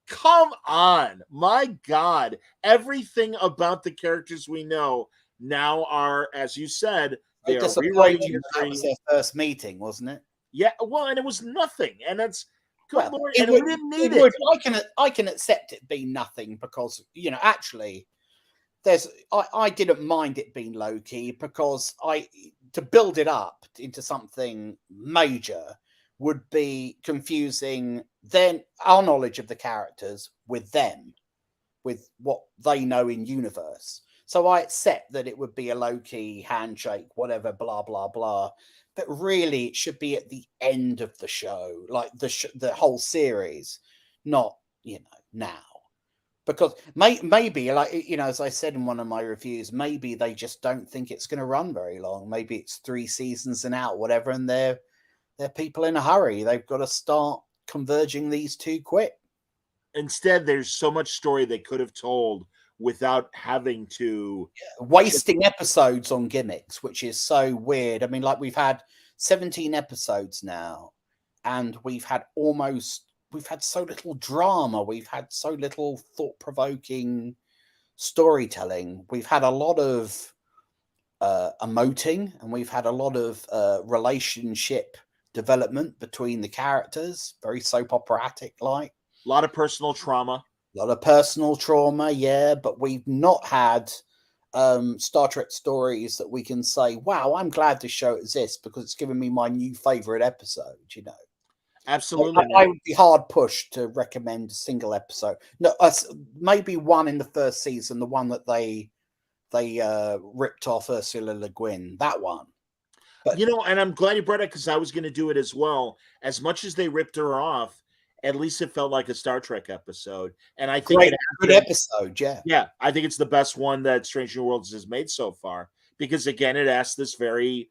Come on. My God. Everything about the characters we know now are, as you said, they are rewriting history. That was their first meeting, wasn't it? Yeah, well, and it was nothing. And that's good Lord. And we didn't need it. I can accept it being nothing because, actually, I didn't mind it being low key because to build it up into something major would be confusing then our knowledge of the characters with them, with what they know in universe. So I accept that it would be a low key handshake, whatever, blah blah blah. But really, it should be at the end of the show, like the whole series, not now. Because maybe, like, as I said in one of my reviews, maybe they just don't think it's going to run very long. Maybe it's 3 seasons and out, whatever, and they're people in a hurry. They've got to start converging these two quick. Instead, there's so much story they could have told without having to... wasting episodes on gimmicks, which is so weird. I mean, like, we've had 17 episodes now, and we've had so little drama. We've had so little thought-provoking storytelling. We've had a lot of emoting, and we've had a lot of relationship development between the characters, very soap operatic like. A lot of personal trauma. Yeah, but we've not had Star Trek stories that we can say, wow, I'm glad this show exists because it's given me my new favorite episode, Absolutely. I would be hard pushed to recommend a single episode. No, maybe one in the first season, the one that they ripped off Ursula Le Guin, that one. But, and I'm glad you brought it because I was going to do it as well. As much as they ripped her off, at least it felt like a Star Trek episode. And I think good episode, yeah. Yeah, I think it's the best one that Strange New Worlds has made so far. Because, again, it asks this very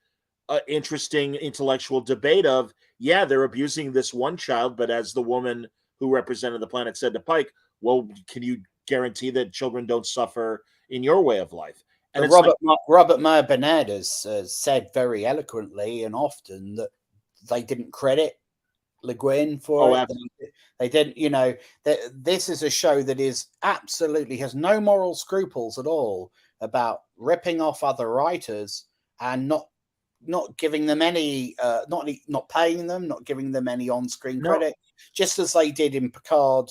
interesting intellectual debate of, yeah, they're abusing this one child, but as the woman who represented the planet said to Pike, well, can you guarantee that children don't suffer in your way of life? And Robert Meyer Bernard has said very eloquently and often that they didn't credit Le Guin for it. They didn't, this is a show that is absolutely has no moral scruples at all about ripping off other writers and not giving them any, not paying them, not giving them any on-screen credit, just as they did in Picard.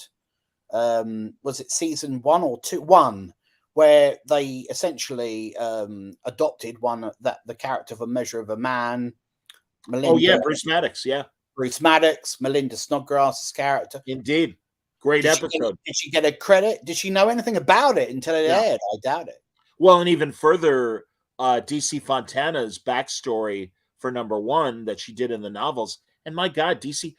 Was it season 1 or 2? 1. Where they essentially adopted the character of A Measure of a Man. Bruce Maddox, Bruce Maddox, Melinda Snodgrass's character. Indeed. Great episode. Did she get a credit? Did she know anything about it until it aired? I doubt it. Well, and even further, DC Fontana's backstory for number 1 that she did in the novels. And my God, DC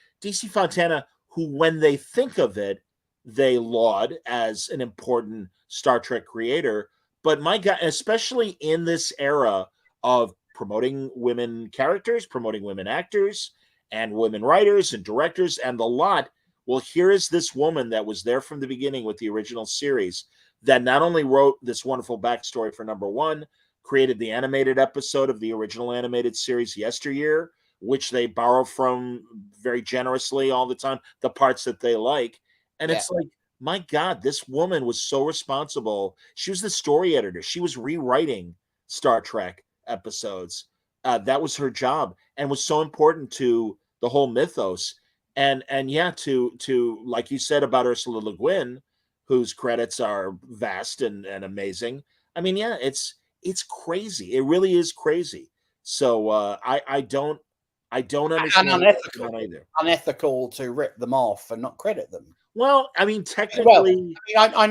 Fontana, who when they think of it, they laud as an important Star Trek creator. But my God, especially in this era of promoting women characters, promoting women actors, and women writers and directors and the lot, well, here is this woman that was there from the beginning with the original series that not only wrote this wonderful backstory for number 1, created the animated episode of the original animated series Yesteryear, which they borrow from very generously all the time, the parts that they like. And it's like, my God, this woman was so responsible. She was the story editor. She was rewriting Star Trek episodes. That was her job, and was so important to the whole mythos. And yeah, to like you said about Ursula Le Guin, whose credits are vast and amazing. I mean, yeah, it's crazy. It really is crazy. So I don't And understand unethical, either. unethical to rip them off and not credit them. Well, I mean, Well, technically, I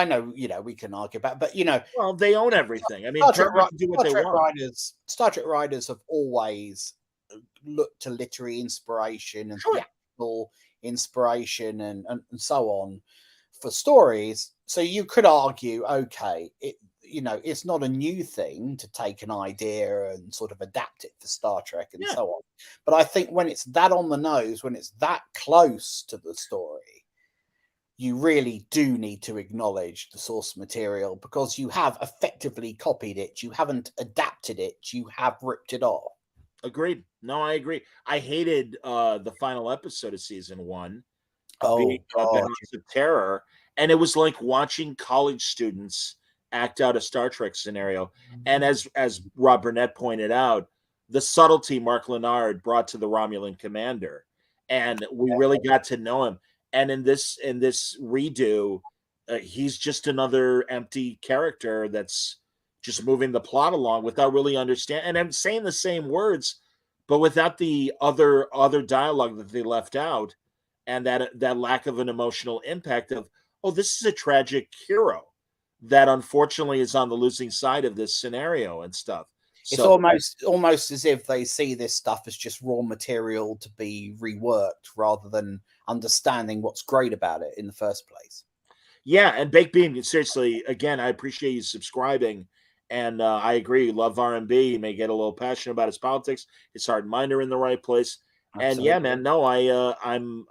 know, you know, we can argue about, but you know, well, they own everything. I mean, Star Trek, Paramount can do what they want. Star Trek writers have always looked to literary inspiration and Sure. theatrical inspiration and so on for stories. So you could argue, okay, you know, it's not a new thing to take an idea and sort of adapt it for Star Trek and Yeah. so on. But I think when it's that on the nose, when it's that close to the story, you really do need to acknowledge the source material, because you have effectively copied it. You haven't adapted it. You have ripped it off. Agreed. No, I agree. I hated the final episode of season 1, being Oh the God. House of Terror, and it was like watching college students act out a Star Trek scenario. And as Rob Burnett pointed out, the subtlety Mark Lenard brought to the Romulan commander, and we really got to know him. And in this redo, he's just another empty character that's just moving the plot along without really understanding. And I'm saying the same words, but without the other dialogue that they left out, and that lack of an emotional impact of, oh, this is a tragic hero that unfortunately is on the losing side of this scenario and stuff. It's So almost as if they see this stuff as just raw material to be reworked rather than understanding what's great about it in the first place. yeah, and Baked Bean, seriously, again, I appreciate you subscribing, and I agree. Love R&B. He may get a little passionate about his politics. His heart and mind are in the right place. And yeah, Absolutely. man, no,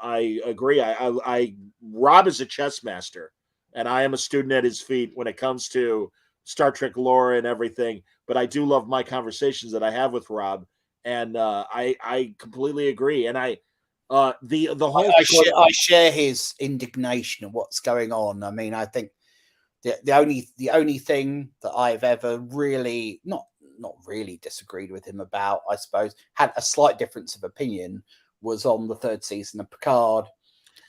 I agree. I Rob is a chess master, and I am a student at his feet when it comes to Star Trek lore and everything. But I do love my conversations that I have with Rob, and I completely agree. And the whole I share his indignation of what's going on. I mean, I think the only thing that I've ever really not really disagreed with him about, I suppose, had a slight difference of opinion, was on the third season of Picard.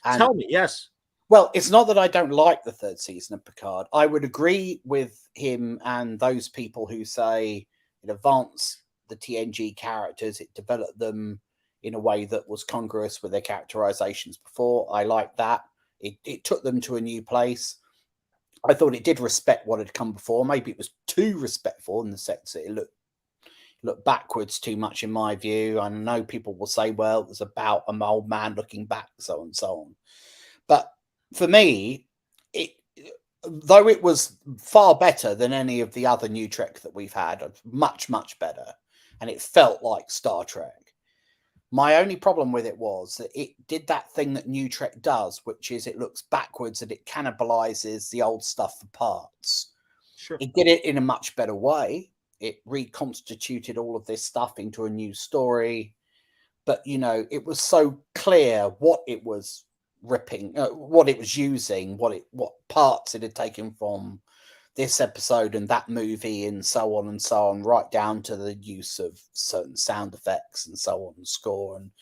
And tell me, yes. well, it's not that I don't like the third season of Picard. I would agree with him and those people who say it advanced the TNG characters, it developed them in a way that was congruous with their characterizations before. I like that. It took them to a new place. I thought it did respect what had come before. Maybe it was too respectful in the sense that it looked backwards too much, in my view. I know people will say, well, it was about an old man looking back, so on and so on. But for me, though it was far better than any of the other NuTrek that we've had, much, much better, and it felt like Star Trek. My only problem with it was that it did that thing that NuTrek does, which is it looks backwards and it cannibalizes the old stuff for parts. Sure. It did it in a much better way. It reconstituted all of this stuff into a new story. But, you know, it was so clear what it was ripping, what it was using, what parts it had taken from this episode and that movie and so on, right down to the use of certain sound effects and so on, and score. And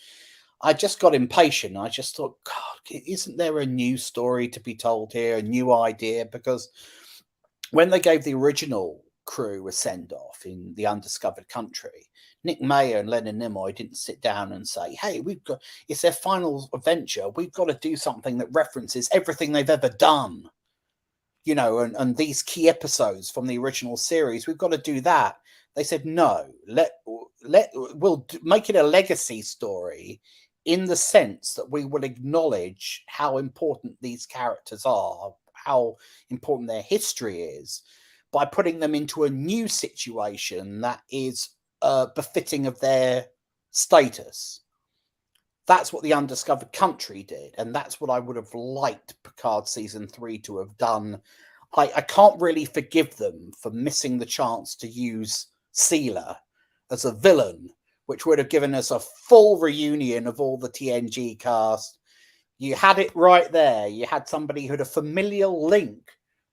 I just got impatient. I just thought, God, isn't there a new story to be told here, a new idea? Because when they gave the original crew a send-off in The Undiscovered Country, Nick Mayer and Leonard Nimoy didn't sit down and say, hey, it's their final adventure. We've got to do something that references everything they've ever done. You know, and these key episodes from the original series, we've got to do that. They said, no, we'll make it a legacy story in the sense that we will acknowledge how important these characters are, how important their history is, by putting them into a new situation that is befitting of their status. That's what The Undiscovered Country did, and that's what I would have liked Picard Season 3 to have done. I can't really forgive them for missing the chance to use Sealer as a villain, which would have given us a full reunion of all the TNG cast, You had it right there. You had somebody who had a familial link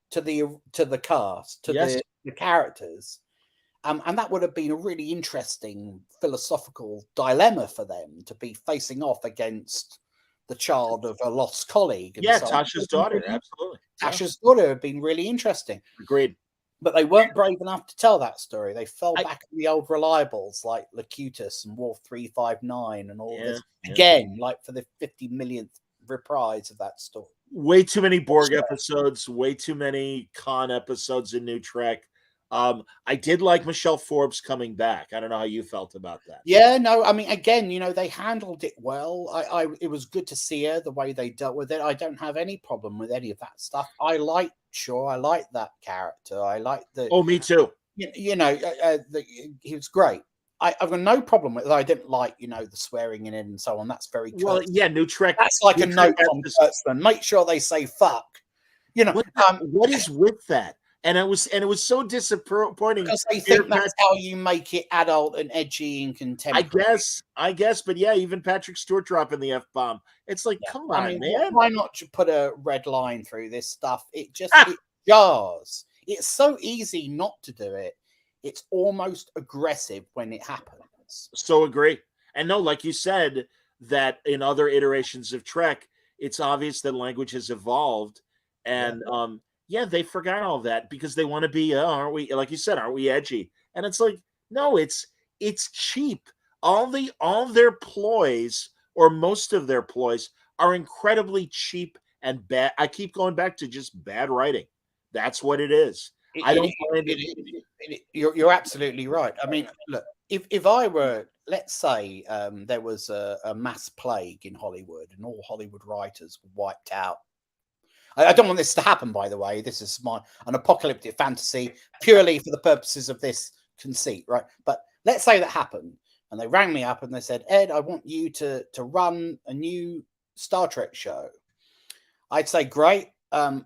to the cast, to the characters. And that would have been a really interesting philosophical dilemma for them to be facing off against the child of a lost colleague. And so Tasha's daughter, absolutely. Tasha's daughter would have been really interesting. Agreed. But they weren't brave enough to tell that story. They fell back on the old reliables like Locutus and War 359 and all this. Again, like for the 50 millionth reprise of that story. Way too many Borg episodes, way too many Khan episodes in NuTrek. I did like Michelle Forbes coming back. I don't know how you felt about that. Yeah, no, I mean, again, they handled it well. It was good to see her, the way they dealt with it. I don't have any problem with any of that stuff. I like that character. I like the. Oh, me too. He was great. I've got no problem with it. I didn't like, the swearing in it and so on. That's very cool. Well, yeah, NuTrek. That's like a note on Kurtzman. Make sure they say fuck. What is with that? And it was so disappointing because they think that's how you make it adult and edgy and contemporary. I guess, but yeah, even Patrick Stewart dropping the F-bomb. It's like, come on, man. Why not put a red line through this stuff? It just it jars. It's so easy not to do it. It's almost aggressive when it happens. So agree. And no, like you said, that in other iterations of Trek, it's obvious that language has evolved. And they forgot all that because they want to be, aren't we, like you said, aren't we edgy? And it's like, no, it's cheap. All their ploys, or most of their ploys, are incredibly cheap and bad. I keep going back to just bad writing. That's what it is. I don't find it. You're absolutely right. I mean, look, if I were, let's say, there was a mass plague in Hollywood and all Hollywood writers were wiped out. I don't want this to happen, by the way. This is an apocalyptic fantasy purely for the purposes of this conceit, right? But let's say that happened, and they rang me up and they said, Ed, I want you to run a new Star Trek show. I'd say, great, but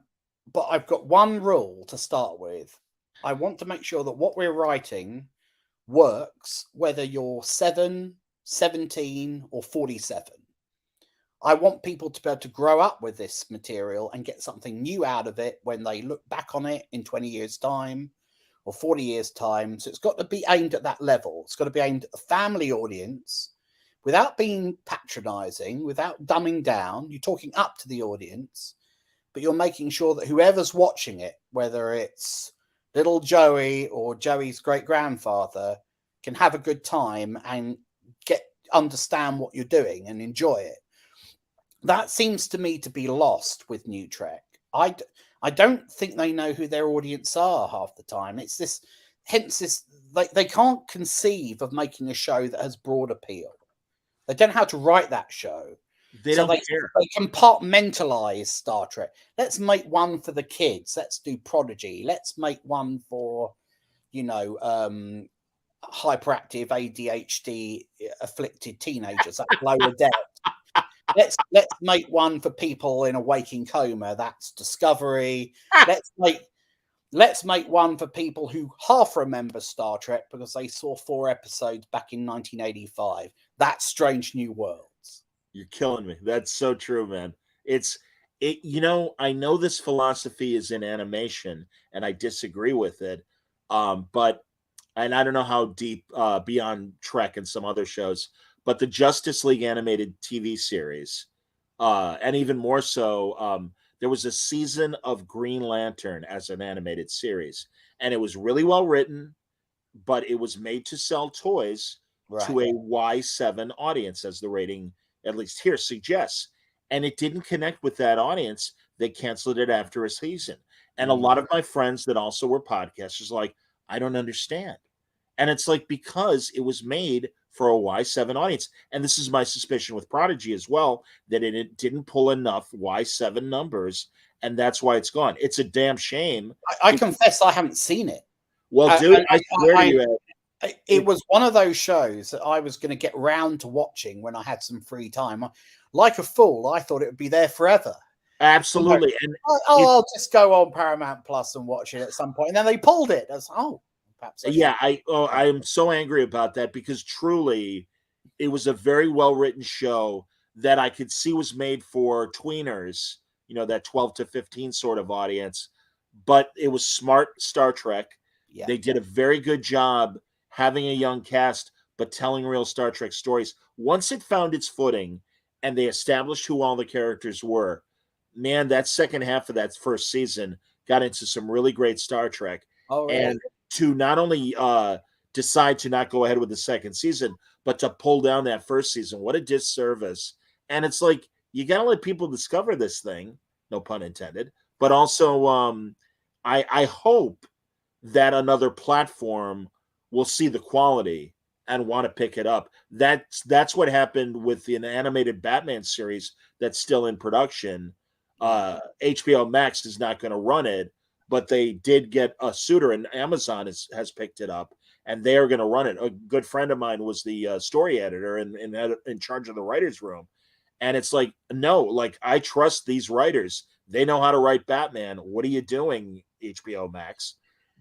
I've got one rule to start with. I want to make sure that what we're writing works, whether you're 7, 17, or 47. I want people to be able to grow up with this material and get something new out of it when they look back on it in 20 years' time or 40 years' time. So it's got to be aimed at that level. It's got to be aimed at the family audience without being patronizing, without dumbing down. You're talking up to the audience, but you're making sure that whoever's watching it, whether it's little Joey or Joey's great-grandfather, can have a good time and understand what you're doing and enjoy it. That seems to me to be lost with NuTrek. I don't think they know who their audience are half the time. It's this, they can't conceive of making a show that has broad appeal. They don't know how to write that show. They don't care. They compartmentalize Star Trek. Let's make one for the kids. Let's do Prodigy. Let's make one for, hyperactive ADHD afflicted teenagers. That's lower depth. Let's make one for people in a waking coma. That's Discovery. Let's make one for people who half remember Star Trek because they saw 4 episodes back in 1985. That's Strange New Worlds. You're killing me. That's so true, man. I know this philosophy is in animation, and I disagree with it. And I don't know how deep beyond Trek and some other shows. But the Justice League animated TV series, and even more so, there was a season of Green Lantern as an animated series. And it was really well written, but it was made to sell toys to a Y7 audience, as the rating, at least here, suggests. And it didn't connect with that audience. They canceled it after a season. And a lot of my friends that also were podcasters like, I don't understand. And it's like, because it was made for a Y7 audience. And this is my suspicion with Prodigy as well, that it didn't pull enough Y7 numbers, and that's why it's gone. It's a damn shame. I confess I haven't seen it. Well, dude, I swear to you, it was one of those shows that I was going to get round to watching when I had some free time. Like a fool, I thought it would be there forever. Absolutely. And I'll just go on Paramount Plus and watch it at some point. And then they pulled it. I am so angry about that, because truly it was a very well written show that I could see was made for tweeners, that 12 to 15 sort of audience, but it was smart Star Trek. Yeah. They did a very good job having a young cast, but telling real Star Trek stories. Once it found its footing and they established who all the characters were, man, that second half of that first season got into some really great Star Trek. Oh, really? And to not only decide to not go ahead with the second season, but to pull down that first season, what a disservice. And it's like, you got to let people discover this thing, no pun intended, but also I hope that another platform will see the quality and want to pick it up. That's what happened with the animated Batman series that's still in production. HBO Max is not going to run it, but they did get a suitor, and Amazon has picked it up, and they are going to run it. A good friend of mine was the story editor and in charge of the writers' room, and it's like, no, like, I trust these writers. They know how to write Batman. What are you doing, HBO Max?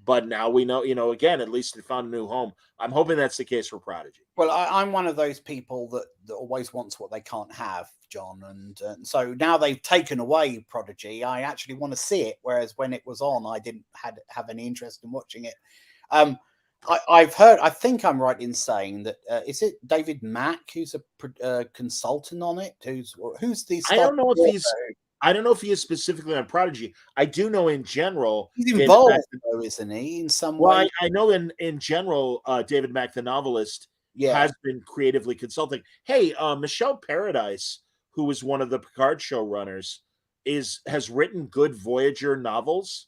But now we know, again, at least they found a new home. I'm hoping that's the case for Prodigy. Well, I'm one of those people that always wants what they can't have, John. And so now they've taken away Prodigy. I actually want to see it, whereas when it was on, I didn't have any interest in watching it. I've heard, I think I'm right in saying that, is it David Mack who's a consultant on it? Who's the I don't know if he is specifically on Prodigy. I do know in general he's involved, though, isn't he? In some way. Well, I know in general, David Mack, the novelist, has been creatively consulting. Hey, Michelle Paradise, who was one of the Picard showrunners, has written good Voyager novels.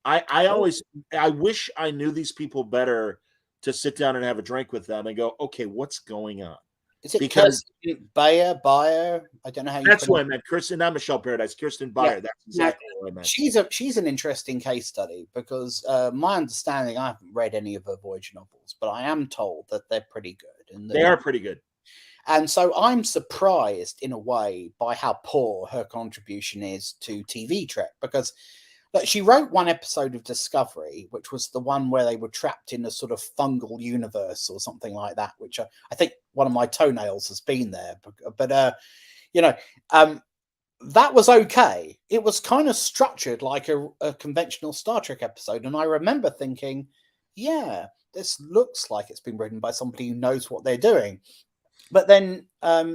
I wish I knew these people better to sit down and have a drink with them and go, okay, what's going on? Is it because Bayer? I don't know how you. That's what I meant. Kirsten, not Michelle Paradise. Kirsten Bayer. Yeah. That's exactly what I meant. She's an interesting case study because my understanding, I haven't read any of her Voyager novels, but I am told that they're pretty good. And they are pretty good. And so I'm surprised in a way by how poor her contribution is to TV Trek, because she wrote one episode of Discovery, which was the one where they were trapped in a sort of fungal universe or something like that, which I think one of my toenails has been there. But that was okay. It was kind of structured like a conventional Star Trek episode. And I remember thinking, yeah, this looks like it's been written by somebody who knows what they're doing. But then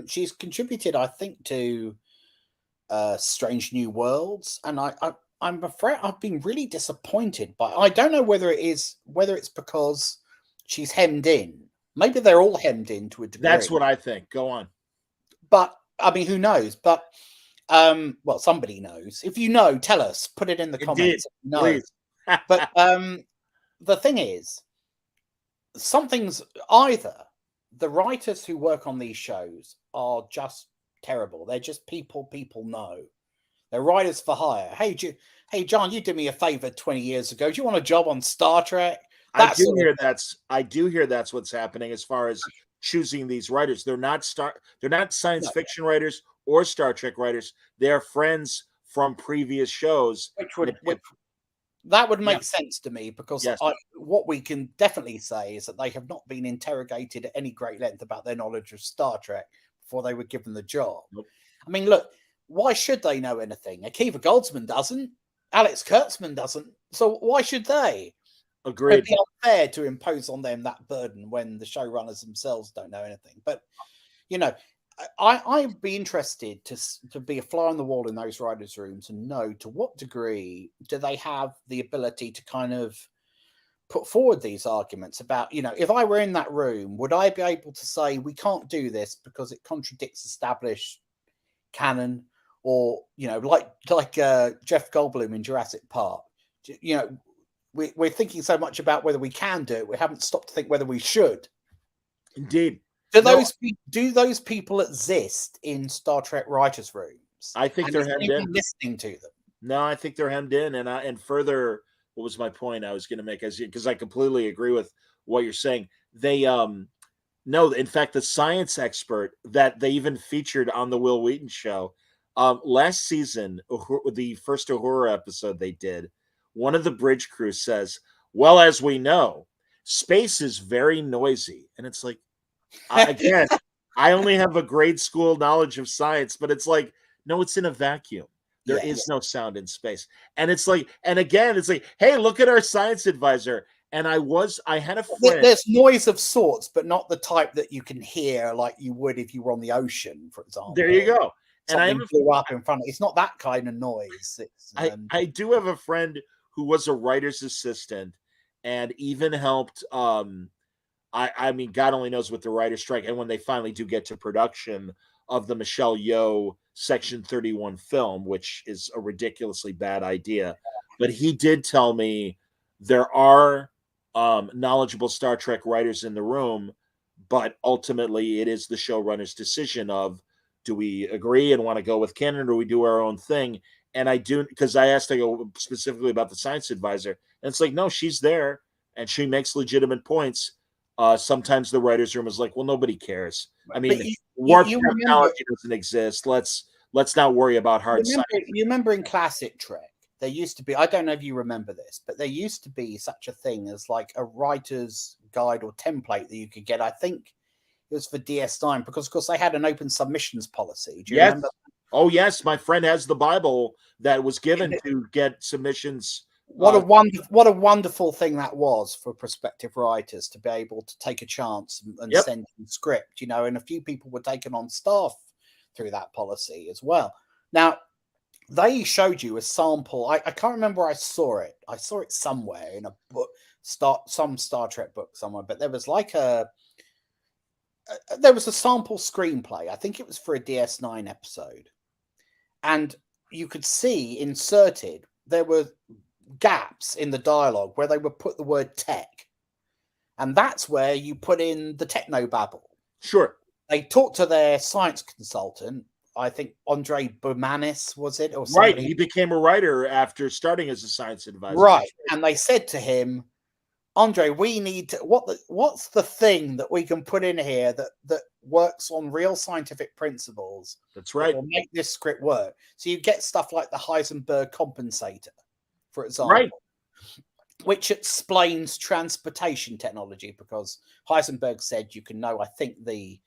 she's contributed, I think, to Strange New Worlds. And I'm afraid I've been really disappointed by. I don't know whether it's because she's hemmed in. Maybe they're all hemmed in to a degree. That's what I think. Go on. But I mean, who knows? But well, somebody knows. If you know, tell us. Put it in the comments. No, but the thing is, something's either the writers who work on these shows are just terrible. They're just people know. They're writers for hire. Hey, John, you did me a favor 20 years ago. Do you want a job on Star Trek? I do hear that's what's happening as far as choosing these writers. They're not science fiction writers or Star Trek writers. They're friends from previous shows. That would make sense to me, because what we can definitely say is that they have not been interrogated at any great length about their knowledge of Star Trek before they were given the job. Nope. I mean, look, why should they know anything? Akiva Goldsman doesn't. Alex Kurtzman doesn't. So why should they? Agreed. It'd be unfair to impose on them that burden when the showrunners themselves don't know anything. But, I'd be interested to be a fly on the wall in those writers' rooms and know to what degree do they have the ability to kind of put forward these arguments about, if I were in that room, would I be able to say we can't do this because it contradicts established canon, or like Jeff Goldblum in Jurassic Park. We're thinking so much about whether we can do it, we haven't stopped to think whether we should. Indeed. Do those people exist in Star Trek writers' rooms? I think they're hemmed in. Listening to them. No, I think they're hemmed in. And further, what was my point I was going to make? Because I completely agree with what you're saying. They no, in fact, the science expert that they even featured on the Will Wheaton show last season, the first Uhura episode they did, one of the bridge crew says, well, as we know, space is very noisy. And it's like, again, I only have a grade school knowledge of science, but it's like, no, it's in a vacuum. There is no sound in space. And it's like, and again, it's like, hey, look at our science advisor. And I had a friend. There's noise of sorts, but not the type that you can hear like you would if you were on the ocean, for example. There you go. And I blew up in front of it's not that kind of noise. It's, I do have a friend who was a writer's assistant and even helped I mean, God only knows what the writer's strike, and when they finally do get to production of the Michelle Yeoh Section 31 film, which is a ridiculously bad idea. But he did tell me there are knowledgeable Star Trek writers in the room, but ultimately it is the showrunner's decision of, do we agree and want to go with canon, or do we do our own thing? And I do, because I asked to go specifically about the science advisor, and it's like, no, she's there and she makes legitimate points. Sometimes the writer's room is like, well, nobody cares. I mean, warp technology doesn't exist. Let's not worry about hard science. You remember in classic Trek, there used to be, I don't know if you remember this, but there used to be such a thing as like a writer's guide or template that you could get. I think it was for DS9 because, of course, they had an open submissions policy. Do you remember? Oh, yes. My friend has the Bible that was given to get submissions. What a wonderful thing that was for prospective writers to be able to take a chance and send in script, you know, and a few people were taken on staff through that policy as well. Now, they showed you a sample. I can't remember where I saw it. I saw it somewhere in a book, some Star Trek book somewhere, but there was like there was a sample screenplay. I think it was for a DS9 episode. And you could see inserted, there were gaps in the dialogue where they would put the word tech. And that's where you put in the technobabble. Sure. They talked to their science consultant. I think Andre Bermanis, was it? Or somebody? Right. He became a writer after starting as a science advisor. Right. And they said to him, Andre, we need to, what's the thing that we can put in here that works on real scientific principles? That's right. That will make this script work. So you get stuff like the Heisenberg compensator, for example, right, which explains transportation technology, because Heisenberg said you can know, I think, the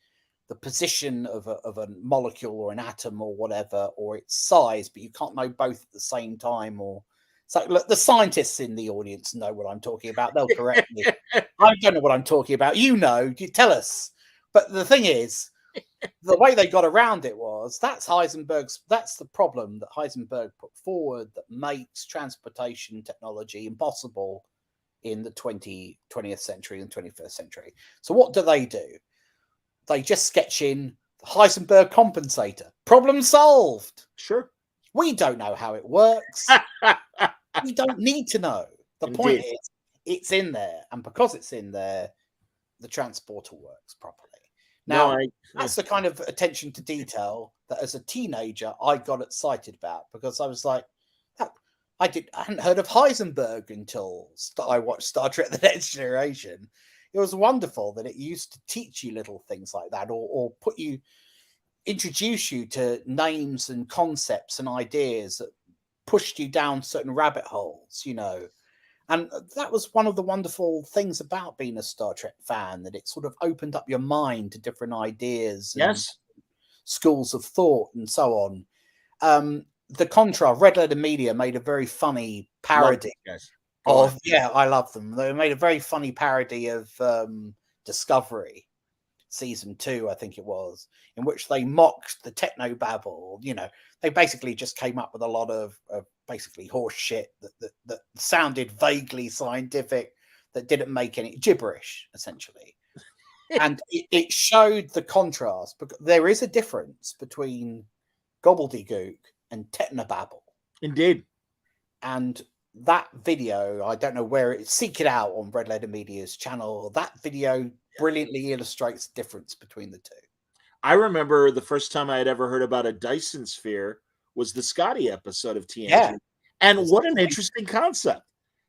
position of a molecule or an atom or whatever, or its size, but you can't know both at the same time. Or so, look, the scientists in the audience know what I'm talking about. They'll correct me. I don't know what I'm talking about. You know, you tell us. But the thing is, the way they got around it was that's the problem that Heisenberg put forward that makes transportation technology impossible in the 20th century and 21st century. So what do? They just sketch in the Heisenberg compensator. Problem solved. Sure. We don't know how it works. We don't need to know. The point is, it's in there. And because it's in there, the transporter works properly. Now, that's the kind of attention to detail that as a teenager, I got excited about, because I was like, I hadn't heard of Heisenberg until I watched Star Trek The Next Generation. It was wonderful that it used to teach you little things like that, or introduce you to names and concepts and ideas that pushed you down certain rabbit holes, you know. And that was one of the wonderful things about being a Star Trek fan, that it sort of opened up your mind to different ideas, and schools of thought and so on. The Contra, Red Letter Media made a very funny parody of, I love them. They made a very funny parody of Discovery, season 2, I think it was, in which they mocked the technobabble. You know, they basically just came up with a lot of basically horse shit that sounded vaguely scientific, that didn't make any gibberish, essentially. And it showed the contrast, because there is a difference between gobbledygook and technobabble. Indeed. And that video, I don't know where it is, seek it out on Red Letter Media's channel. That video brilliantly illustrates the difference between the two. I remember the first time I had ever heard about a Dyson sphere was the Scotty episode of TNG. Yeah. And what an interesting concept.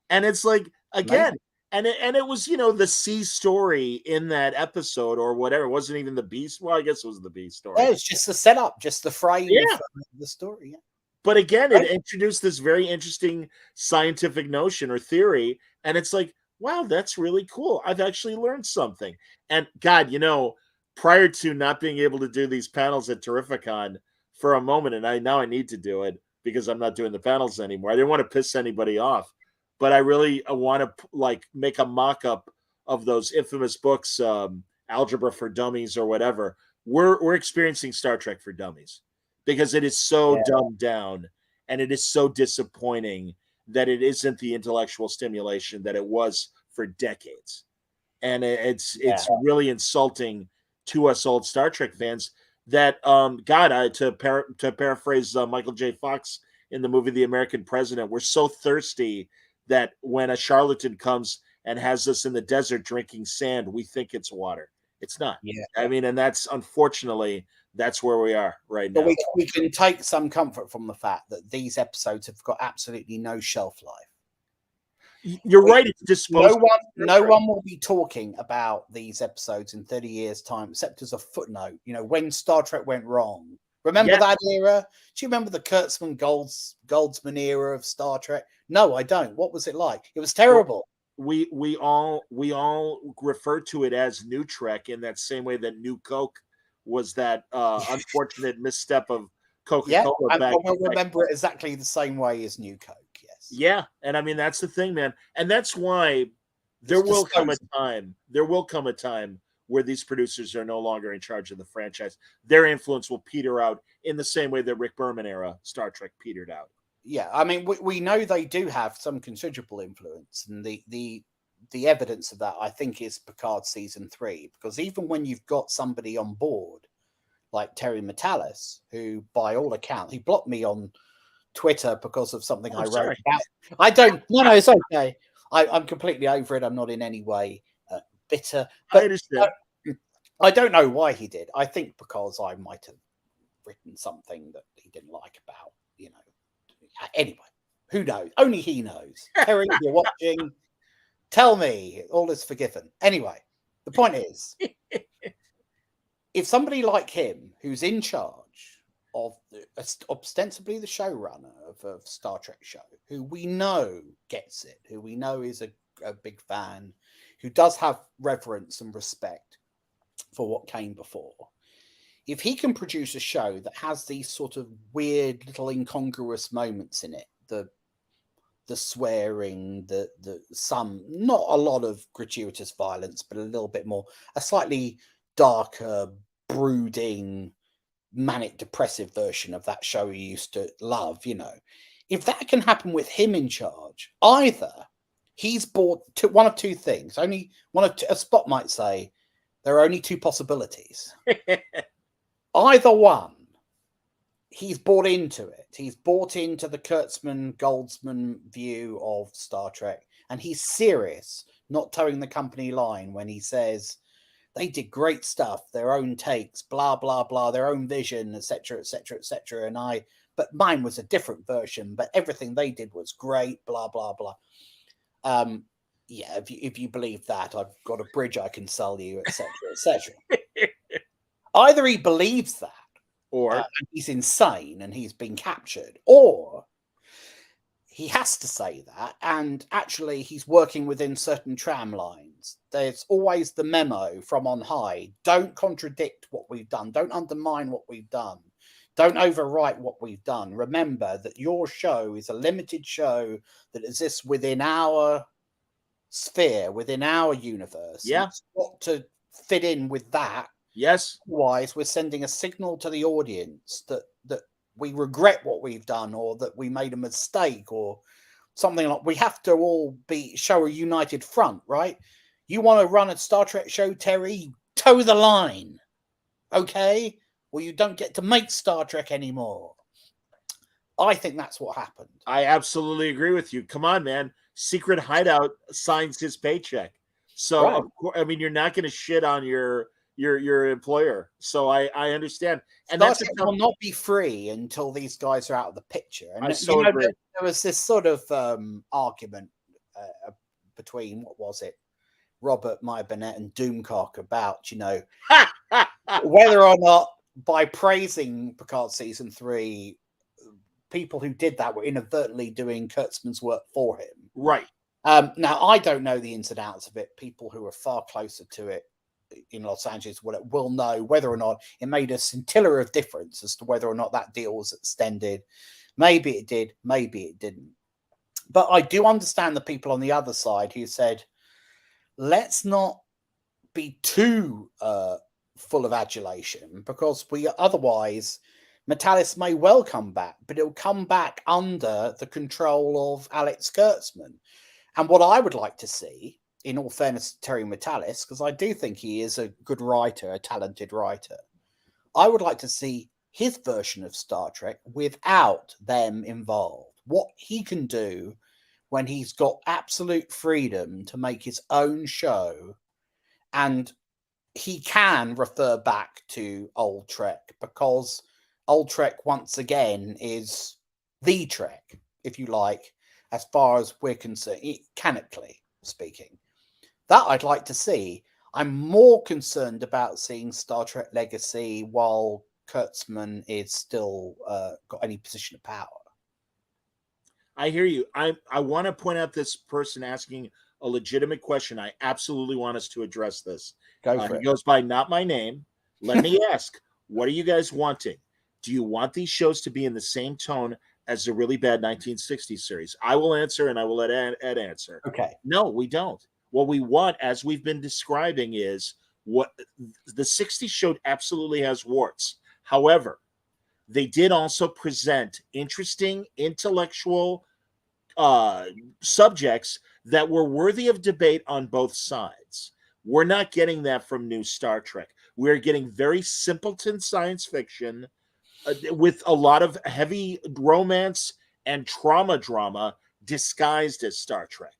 And it's like, again, and it was, you know, the C story in that episode or whatever. It wasn't even the B. Well, I guess it was the B story. Yeah, it's just the setup, just the frame of the story. Yeah. But again, it introduced this very interesting scientific notion or theory. And it's like, wow, that's really cool. I've actually learned something. And God, you know, prior to not being able to do these panels at Terrificon for a moment, and I need to do it because I'm not doing the panels anymore. I didn't want to piss anybody off, but I really want to like make a mock-up of those infamous books, Algebra for Dummies or whatever. We're experiencing Star Trek for Dummies because it is so dumbed down and it is so disappointing that it isn't the intellectual stimulation that it was for decades. And it's really insulting to us old Star Trek fans that to paraphrase Michael J. Fox in the movie The American President, we're so thirsty that when a charlatan comes and has us in the desert drinking sand, we think it's water. It's not. Yeah. I mean, and that's unfortunately that's where we are right now. But we can take some comfort from the fact that these episodes have got absolutely no shelf life. You're right. It's disposable. No one will be talking about these episodes in 30 years' time, except as a footnote. You know, when Star Trek went wrong. Remember that era? Do you remember the Kurtzman Goldsman era of Star Trek? No, I don't. What was it like? It was terrible. We all refer to it as NuTrek in that same way that New Coke was that unfortunate misstep of Coca-Cola. Yeah, we'll remember it exactly the same way as New Coke. Yes. Yeah, and I mean that's the thing, man, and that's why there will come a time where these producers are no longer in charge of the franchise. Their influence will peter out in the same way that Rick Berman era Star Trek petered out. Yeah, I mean, we know they do have some considerable influence, and the evidence of that, I think, is Picard season 3. Because even when you've got somebody on board like Terry Metalis, who, by all accounts, he blocked me on Twitter because of something I wrote about. I don't. No, it's okay. I'm completely over it. I'm not in any way bitter. But I understand. I don't know why he did. I think because I might have written something that he didn't like about, you know. Anyway, who knows? Only he knows. Terry, if you're watching, tell me. All is forgiven. Anyway, the point is, if somebody like him, who's in charge of ostensibly the showrunner of Star Trek show, who we know gets it, who we know is a big fan, who does have reverence and respect for what came before, if he can produce a show that has these sort of weird little incongruous moments in it, the swearing, the some, not a lot of gratuitous violence, but a little bit more, a slightly darker, brooding, manic depressive version of that show you used to love, you know, if that can happen with him in charge, either he's bought one of two things. Only one of a Spot might say there are only two possibilities. Either one, he's bought into it. He's bought into the Kurtzman Goldsman view of Star Trek, and he's serious, not towing the company line when he says they did great stuff, their own takes, blah, blah, blah, their own vision, etc., etc., etc. But mine was a different version, but everything they did was great, blah, blah, blah. Yeah, if you believe that, I've got a bridge I can sell you, etc., etc. Either he believes that, or he's insane and he's been captured, or he has to say that, and actually he's working within certain tram lines. There's always the memo from on high. Don't contradict what we've done. Don't undermine what we've done. Don't overwrite what we've done. Remember that your show is a limited show that exists within our sphere, within our universe. Yeah. It's got to fit in with that. Yes. Otherwise, we're sending a signal to the audience that we regret what we've done, or that we made a mistake, or something like. We have to all show a united front, right? You want to run a Star Trek show, Terry? Toe the line, okay? Or you don't get to make Star Trek anymore. I think that's what happened. I absolutely agree with you. Come on, man. Secret Hideout signs his paycheck, so Right. Of course, I mean, you're not going to shit on your employer. So I understand, and Star that's Trek will not be free until these guys are out of the picture. And I so agree. There was this sort of argument between, what was it, Robert Meyer Burnett and Doomcock about, you know, whether or not by praising Picard season 3, people who did that were inadvertently doing Kurtzman's work for him. Right. Now, I don't know the ins and outs of it. People who are far closer to it in Los Angeles will know whether or not it made a scintilla of difference as to whether or not that deal was extended. Maybe it did, maybe it didn't. But I do understand the people on the other side who said, let's not be too full of adulation, because otherwise Metalis may well come back, but it'll come back under the control of Alex Kurtzman. And what I would like to see, in all fairness to Terry Metalis, because I do think he is a good writer, a talented writer, I would like to see his version of Star Trek without them involved. What he can do when he's got absolute freedom to make his own show, and he can refer back to old Trek, because old Trek, once again, is the Trek, if you like, as far as we're concerned, canonically speaking. That I'd like to see. I'm more concerned about seeing Star Trek Legacy while Kurtzman is still got any position of power. I hear you. I want to point out this person asking a legitimate question. I absolutely want us to address this. Go for it. He goes by not my name. Let me ask, what are you guys wanting? Do you want these shows to be in the same tone as the really bad 1960s series? I will answer, and I will let Ed answer. Okay. No, we don't. What we want, as we've been describing, is what the 60s showed absolutely has warts. However, they did also present interesting intellectual subjects that were worthy of debate on both sides. We're not getting that from new Star Trek. We're getting very simpleton science fiction with a lot of heavy romance and trauma drama disguised as Star Trek.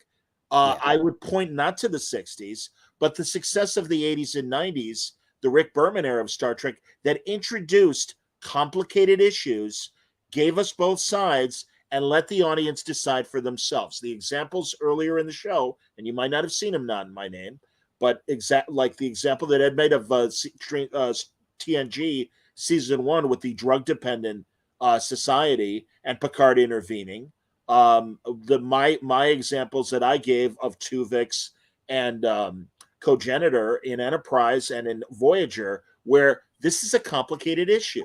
I would point not to the 60s, but the success of the 80s and 90s, the Rick Berman era of Star Trek, that introduced complicated issues, gave us both sides, and let the audience decide for themselves. The examples earlier in the show, and you might not have seen them, not in my name, but like the example that Ed made of TNG season 1 with the drug-dependent society and Picard intervening. My examples that I gave of Tuvix and Cogenitor in Enterprise and in Voyager, where this is a complicated issue.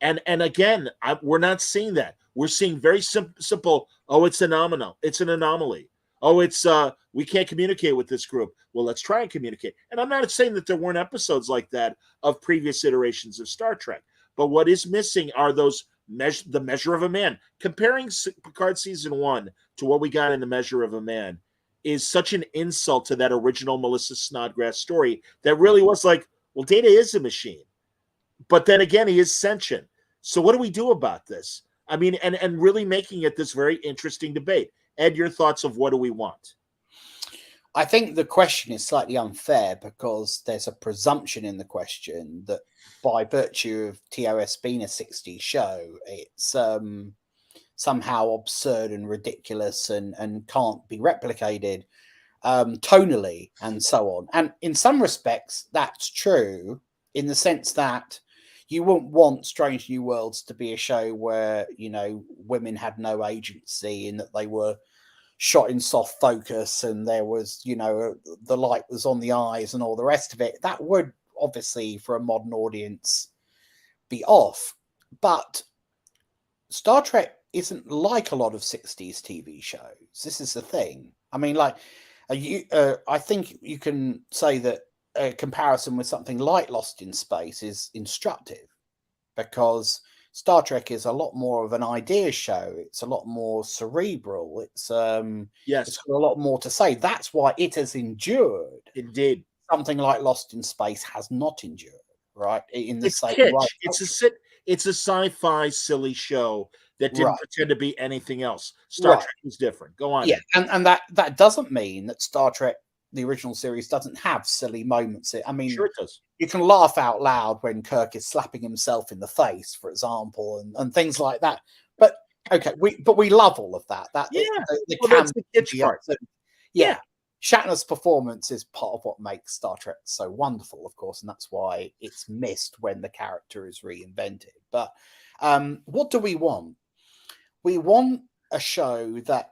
And again, we're not seeing that. We're seeing very simple, oh, it's phenomenal. It's an anomaly. Oh, it's we can't communicate with this group. Well, let's try and communicate. And I'm not saying that there weren't episodes like that of previous iterations of Star Trek. But what is missing are those the Measure of a Man. Comparing Picard season 1 to what we got in the Measure of a Man is such an insult to that original Melissa Snodgrass story that really was like, well, Data is a machine. But then again, he is sentient. So what do we do about this? I mean, and really making it this very interesting debate. Ed, your thoughts of what do we want? I think the question is slightly unfair because there's a presumption in the question that by virtue of TOS being a 60s show, it's somehow absurd and ridiculous and can't be replicated tonally and so on. And in some respects, that's true in the sense that you wouldn't want Strange New Worlds to be a show where, you know, women had no agency and that they were shot in soft focus and there was, you know, the light was on the eyes and all the rest of it. That would obviously, for a modern audience, be off. But Star Trek isn't like a lot of 60s TV shows. This is the thing. I mean, like, I think you can say that a comparison with something like Lost in Space is instructive because Star Trek is a lot more of an idea show. It's a lot more cerebral. It's it's got a lot more to say. That's why it has endured. Indeed, something like Lost in Space has not endured. Right in the same way, it's a sci-fi silly show that didn't pretend to be anything else. Star Trek was different. Go on. Yeah, and that doesn't mean that Star Trek, the original series, doesn't have silly moments. I mean, sure it does. You can laugh out loud when Kirk is slapping himself in the face, for example, and things like that. But okay, we love all of that. That's the kitsch part. Yeah. Shatner's performance is part of what makes Star Trek so wonderful, of course, and that's why it's missed when the character is reinvented. But what do we want? We want a show that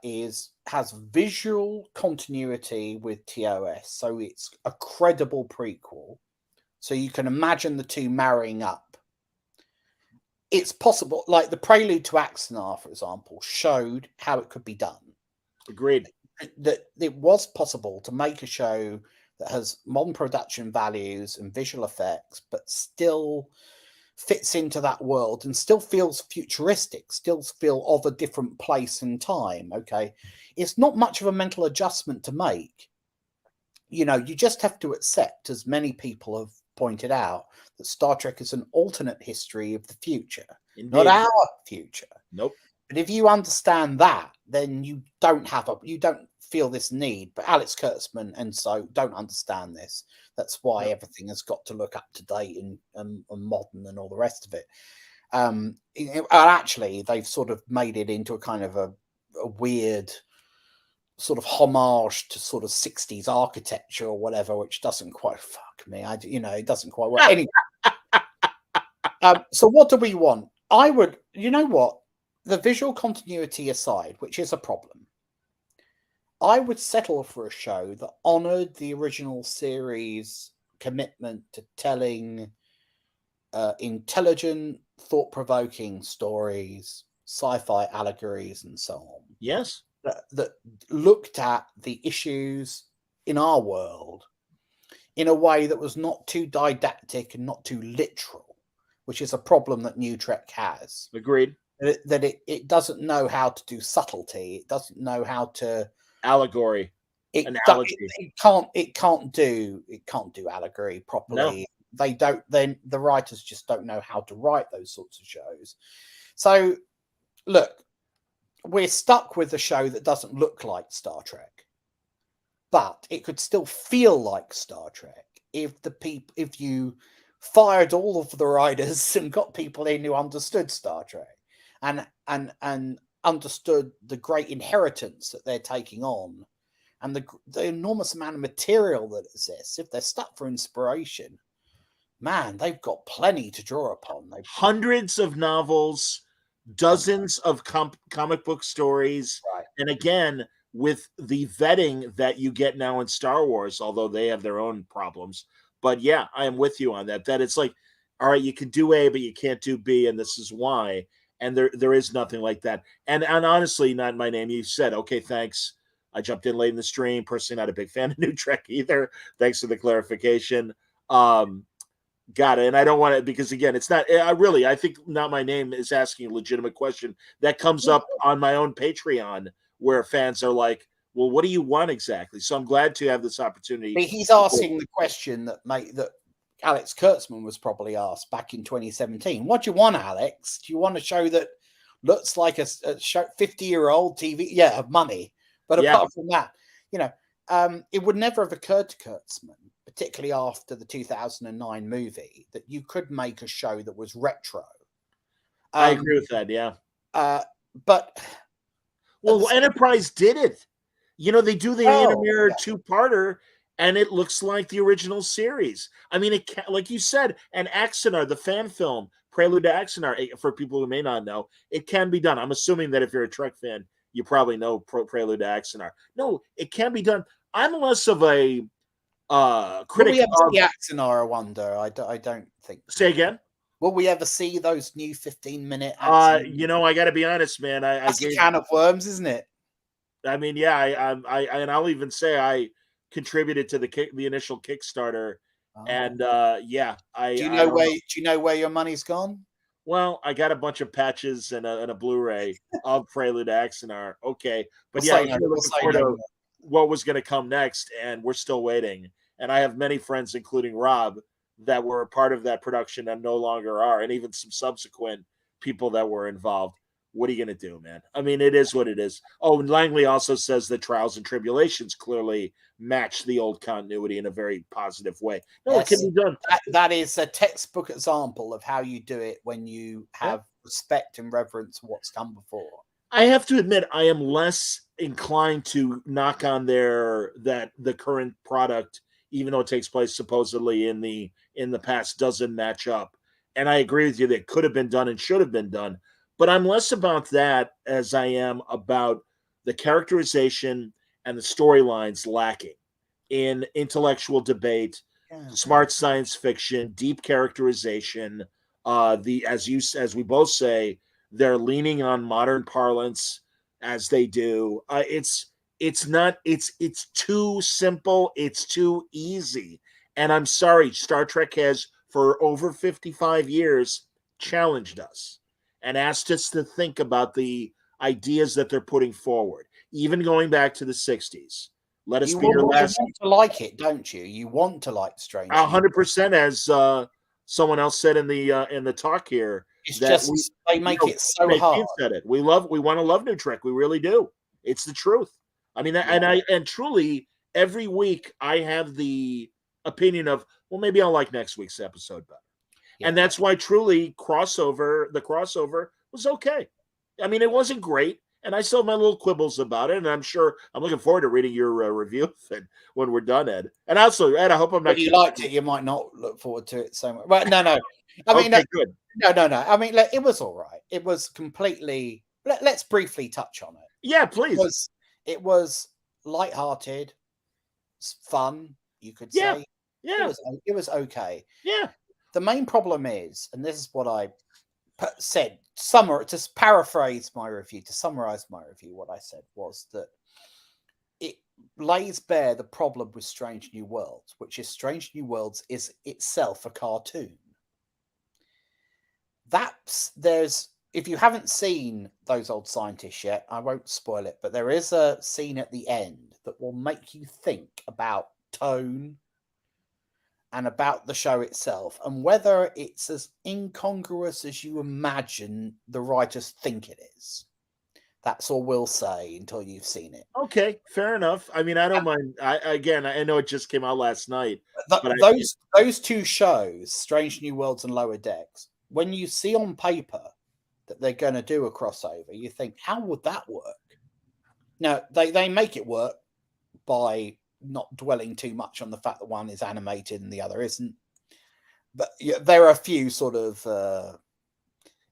has visual continuity with TOS, so it's a credible prequel, so you can imagine the two marrying up. It's possible, like the Prelude to Axanar, for example, showed how it could be done. Agreed. That it was possible to make a show that has modern production values and visual effects, but still fits into that world and still feels futuristic, still feel of a different place and time. Okay. It's not much of a mental adjustment to make. You know, you just have to accept, as many people have pointed out, that Star Trek is an alternate history of the future, not our future. Nope. But if you understand that, then you don't feel this need. But Alex Kurtzman and so don't understand this. That's why everything has got to look up to date and modern and all the rest of it. Actually, they've sort of made it into a kind of a weird sort of homage to sort of 60s architecture or whatever, which doesn't quite it doesn't quite work. Anyway, so what do we want? The visual continuity aside, which is a problem, I would settle for a show that honored the original series' commitment to telling intelligent, thought-provoking stories, sci-fi allegories, and so on. Yes. That looked at the issues in our world in a way that was not too didactic and not too literal, which is a problem that NuTrek has. Agreed. That it doesn't know how to do subtlety. It doesn't know how to allegory. It can't do allegory properly. No. They don't. Then the writers just don't know how to write those sorts of shows. So, look, we're stuck with a show that doesn't look like Star Trek, but it could still feel like Star Trek if you fired all of the writers and got people in who understood Star Trek and understood the great inheritance that they're taking on and the enormous amount of material that exists. If they're stuck for inspiration, man, they've got plenty to draw upon. Hundreds of novels, dozens of comic book stories. Right. And again, with the vetting that you get now in Star Wars, although they have their own problems. But yeah, I am with you on that. That it's like, all right, you can do A, but you can't do B, and this is why. And there is nothing like that. And honestly, not my name. You said, okay, thanks. I jumped in late in the stream. Personally, not a big fan of NuTrek either. Thanks for the clarification. Got it. And I don't want it because, again, it's not, I think Not My Name is asking a legitimate question that comes up on my own Patreon where fans are like, well, what do you want exactly? So I'm glad to have this opportunity. But he's asking the question that Alex Kurtzman was probably asked back in 2017. What do you want, Alex? Do you want a show that looks like a 50-year-old TV? Yeah, of money. But apart from that, it would never have occurred to Kurtzman, particularly after the 2009 movie, that you could make a show that was retro. I agree with that, yeah. But Enterprise did it. They do the Animator two-parter, and it looks like the original series. I mean, it like you said, and Axanar, the fan film, Prelude to Axanar, for people who may not know, it can be done. I'm assuming that if you're a Trek fan, you probably know Prelude to Axanar. No, it can be done. I'm less of a critic. Will we ever see Axanar, I wonder? I don't think. Say again? Will we ever see those new 15-minute? I got to be honest, man. That's a can of worms, isn't it? I mean, yeah. And I'll even say I contributed to the initial Kickstarter, and Do you know where your money's gone? Well, I got a bunch of patches and a Blu-ray of Prelude to Axanar. Okay, but what was going to come next, and we're still waiting. And I have many friends, including Rob, that were a part of that production and no longer are, and even some subsequent people that were involved. What are you going to do, man? I mean, it is what it is. Oh, and Langley also says that Trials and Tribulations clearly match the old continuity in a very positive way. No, yes, it can be done. That is a textbook example of how you do it when you have respect and reverence for what's come before. I have to admit, I am less inclined to knock on the current product, even though it takes place supposedly in the past, doesn't match up. And I agree with you that it could have been done and should have been done. But I'm less about that as I am about the characterization and the storylines lacking in intellectual debate, Yeah. smart science fiction, deep characterization. As we both say, they're leaning on modern parlance as they do. It's too simple. It's too easy. And I'm sorry, Star Trek has for over 55 years challenged us and asked us to think about the ideas that they're putting forward, even going back to the 60s. Let us be your You last want to like it, don't you? You want to like Strange New Worlds. 100%, as someone else said in the talk here. It's That just they make you know, it so Nadine hard. said it. We want to love NuTrek. We really do. It's the truth. I mean, and truly, every week I have the opinion of, well, maybe I'll like next week's episode better. Yeah. And that's why truly the crossover was okay. I mean, it wasn't great, and I still have my little quibbles about it, and I'm looking forward to reading your review of it when we're done, Ed. And also, Ed, I hope I'm not. If you liked it, you might not look forward to it so much. Well, no. I mean, okay, good. No. I mean, it was all right. It was completely. Let's briefly touch on it. Yeah, please. It was lighthearted, fun. You could say. Yeah. It was okay. Yeah. The main problem is, and this is what I said. To paraphrase my review, to summarize my review, what I said was that it lays bare the problem with Strange New Worlds, which is Strange New Worlds is itself a cartoon. If you haven't seen those old scientists yet, I won't spoil it, but there is a scene at the end that will make you think about tone and about the show itself, and whether it's as incongruous as you imagine the writers think it is. That's all we'll say until you've seen it. Okay, fair enough. I mean, I don't mind. I know it just came out last night. Those two shows, Strange New Worlds and Lower Decks, when you see on paper that they're going to do a crossover, you think, how would that work? Now, they make it work by not dwelling too much on the fact that one is animated and the other isn't. But there are a few sort of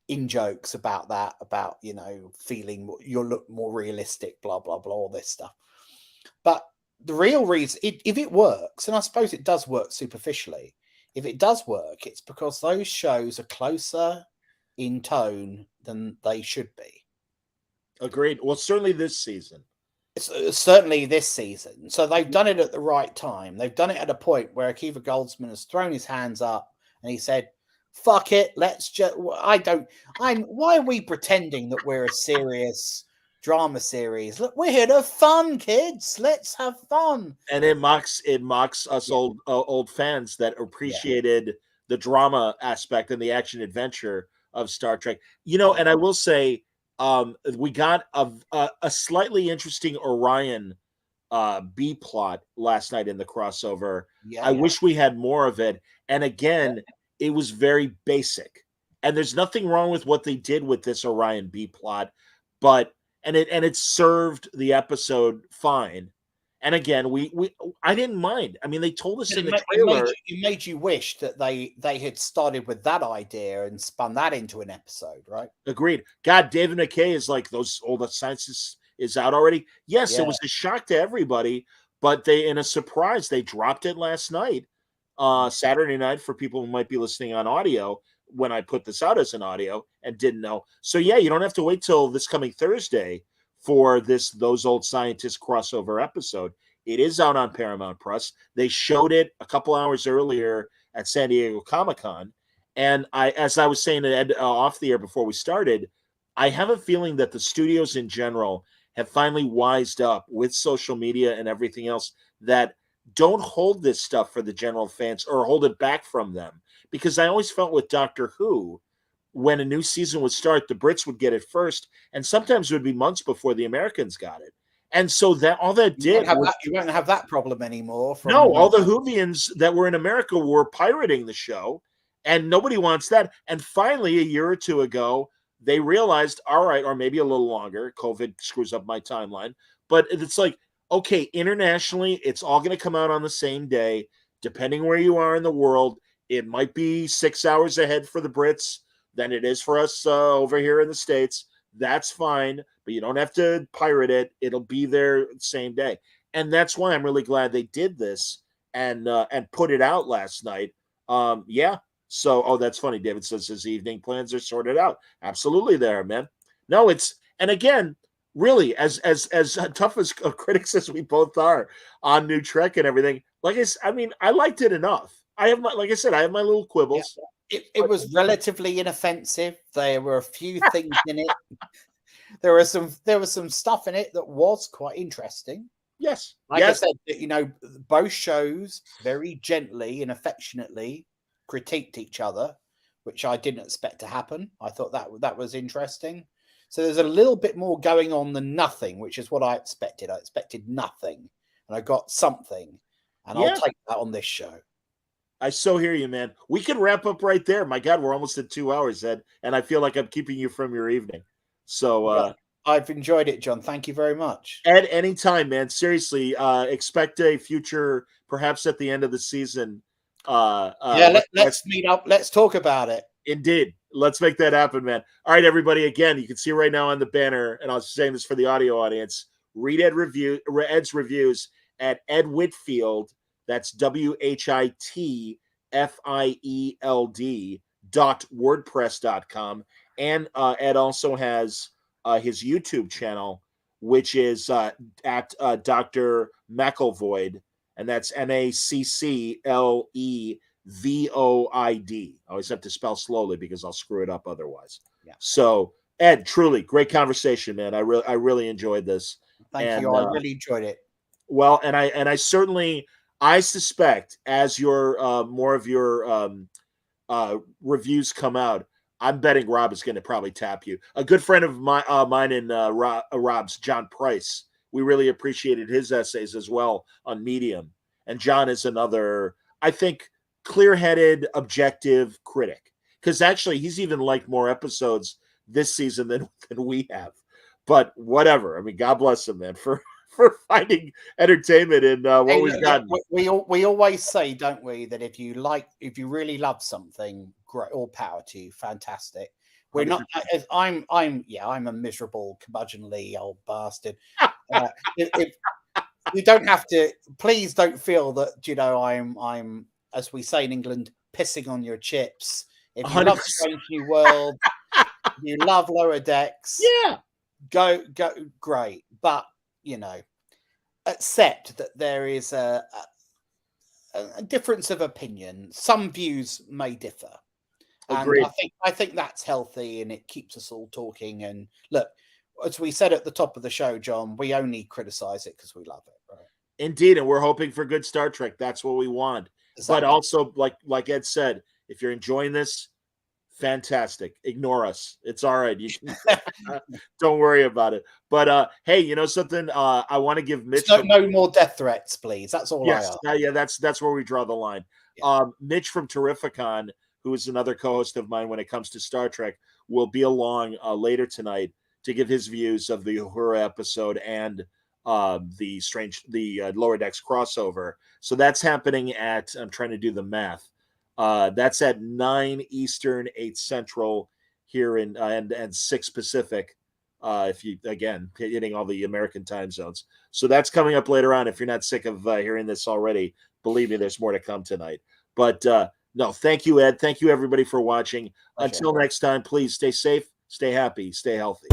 in jokes about that, about, feeling you look more realistic, blah, blah, blah, all this stuff. But the real reason, if it works, and I suppose it does work superficially, if it does work, it's because those shows are closer in tone than they should be. Agreed. Well, certainly this season. Certainly this season. So they've done it at the right time. They've done it at a point where Akiva Goldsman has thrown his hands up and he said, fuck it, let's just... Why are we pretending that we're a serious drama series? Look, we're here to have fun, kids. Let's have fun. And it mocks us old fans that appreciated the drama aspect and the action adventure of Star Trek. And I will say, we got a slightly interesting Orion B plot last night in the crossover. I wish we had more of it. And again, it was very basic. And there's nothing wrong with what they did with this Orion B plot, but it served the episode fine. And again, I didn't mind. I mean, they told us in the trailer. It made you wish that they had started with that idea and spun that into an episode, right? Agreed. God, David McKay is like all the science is out already. Yes, it was a shock to everybody, but in a surprise, they dropped it last night, Saturday night, for people who might be listening on audio when I put this out as an audio and didn't know. So yeah, you don't have to wait till this coming Thursday for those old scientists crossover episode. It is out on Paramount Plus. They showed it a couple hours earlier at San Diego Comic-Con. And as I was saying to Ed off the air before we started, I have a feeling that the studios in general have finally wised up with social media and everything else, that don't hold this stuff for the general fans or hold it back from them. Because I always felt with Doctor Who, when a new season would start, the Brits would get it first, and sometimes it would be months before the Americans got it. And so that all that did, you won't have that problem anymore. All the Whovians that were in America were pirating the show, and nobody wants that. And finally, a year or two ago, they realized, all right, or maybe a little longer, COVID screws up my timeline, but it's like, okay, internationally, it's all going to come out on the same day, depending where you are in the world. It might be 6 hours ahead for the Brits, than it is for us over here in the States. That's fine, but you don't have to pirate it. It'll be there the same day. And that's why I'm really glad they did this and put it out last night. Yeah. So, that's funny. David says his evening plans are sorted out. Absolutely there, man. No, and again, really, as tough as critics as we both are on NuTrek and everything, I liked it enough. I have my little quibbles. Yeah. It was relatively inoffensive. There were a few things in it. There was some stuff in it that was quite interesting. Yes. I said, both shows very gently and affectionately critiqued each other, which I didn't expect to happen. I thought that was interesting. So there's a little bit more going on than nothing, which is what I expected. I expected nothing, and I got something, and I'll take that on this show. I so hear you, man. We can wrap up right there. My God, we're almost at 2 hours, Ed, and I feel like I'm keeping you from your evening. So I've enjoyed it, John. Thank you very much. Ed, anytime, man. Seriously, expect a future, perhaps at the end of the season. Let's meet up. Let's talk about it. Indeed. Let's make that happen, man. All right, everybody. Again, you can see right now on the banner, and I was saying this for the audio audience, read Ed's reviews at Ed Whitfield. That's WHITFIELD.wordpress.com. And Ed also has his YouTube channel, which is at Dr. McElvoid, and that's MACCLEVOID. I always have to spell slowly because I'll screw it up otherwise. Yeah. So, Ed, truly great conversation, man. I really enjoyed this. Thank you. I really enjoyed it. Well, and I certainly, I suspect as your more of your reviews come out, I'm betting Rob is going to probably tap you. A good friend of mine and Rob's, John Price. We really appreciated his essays as well on Medium. And John is another, I think, clear-headed, objective critic. Because actually, he's even liked more episodes this season than we have. But whatever. I mean, God bless him, man, for finding entertainment in what we've gotten. We always say, don't we, that if you really love something, great, all power to you, fantastic. We're 100%. Not. I'm a miserable, curmudgeonly old bastard. If you don't have to, please don't feel that I'm, as we say in England, pissing on your chips. If you 100%. Love Strange New World, you love Lower Decks, go, great. But accept that there is a difference of opinion. Some views may differ. Agreed. And I think that's healthy, and it keeps us all talking. And look, as we said at the top of the show, John, we only criticize it because we love it, right? Indeed, and we're hoping for good Star Trek. That's what we want. Exactly. But also, like Ed said, if you're enjoying this, fantastic. Ignore us. It's all right. You can, don't worry about it. But hey, you know something? I want to give Mitch no more death threats, please. That's all. Yes, that's where we draw the line. Yeah. Mitch from Terrificon, who is another co-host of mine when it comes to Star Trek, will be along later tonight to give his views of the Uhura episode and the Lower Decks crossover. So that's happening at, I'm trying to do the math. That's at 9 Eastern, 8 Central here in and 6 Pacific. If you, again, hitting all the American time zones. So that's coming up later on. If you're not sick of hearing this already, believe me, there's more to come tonight. But no, thank you, Ed. Thank you, everybody, for watching. Okay. Until next time, please stay safe, stay happy, stay healthy.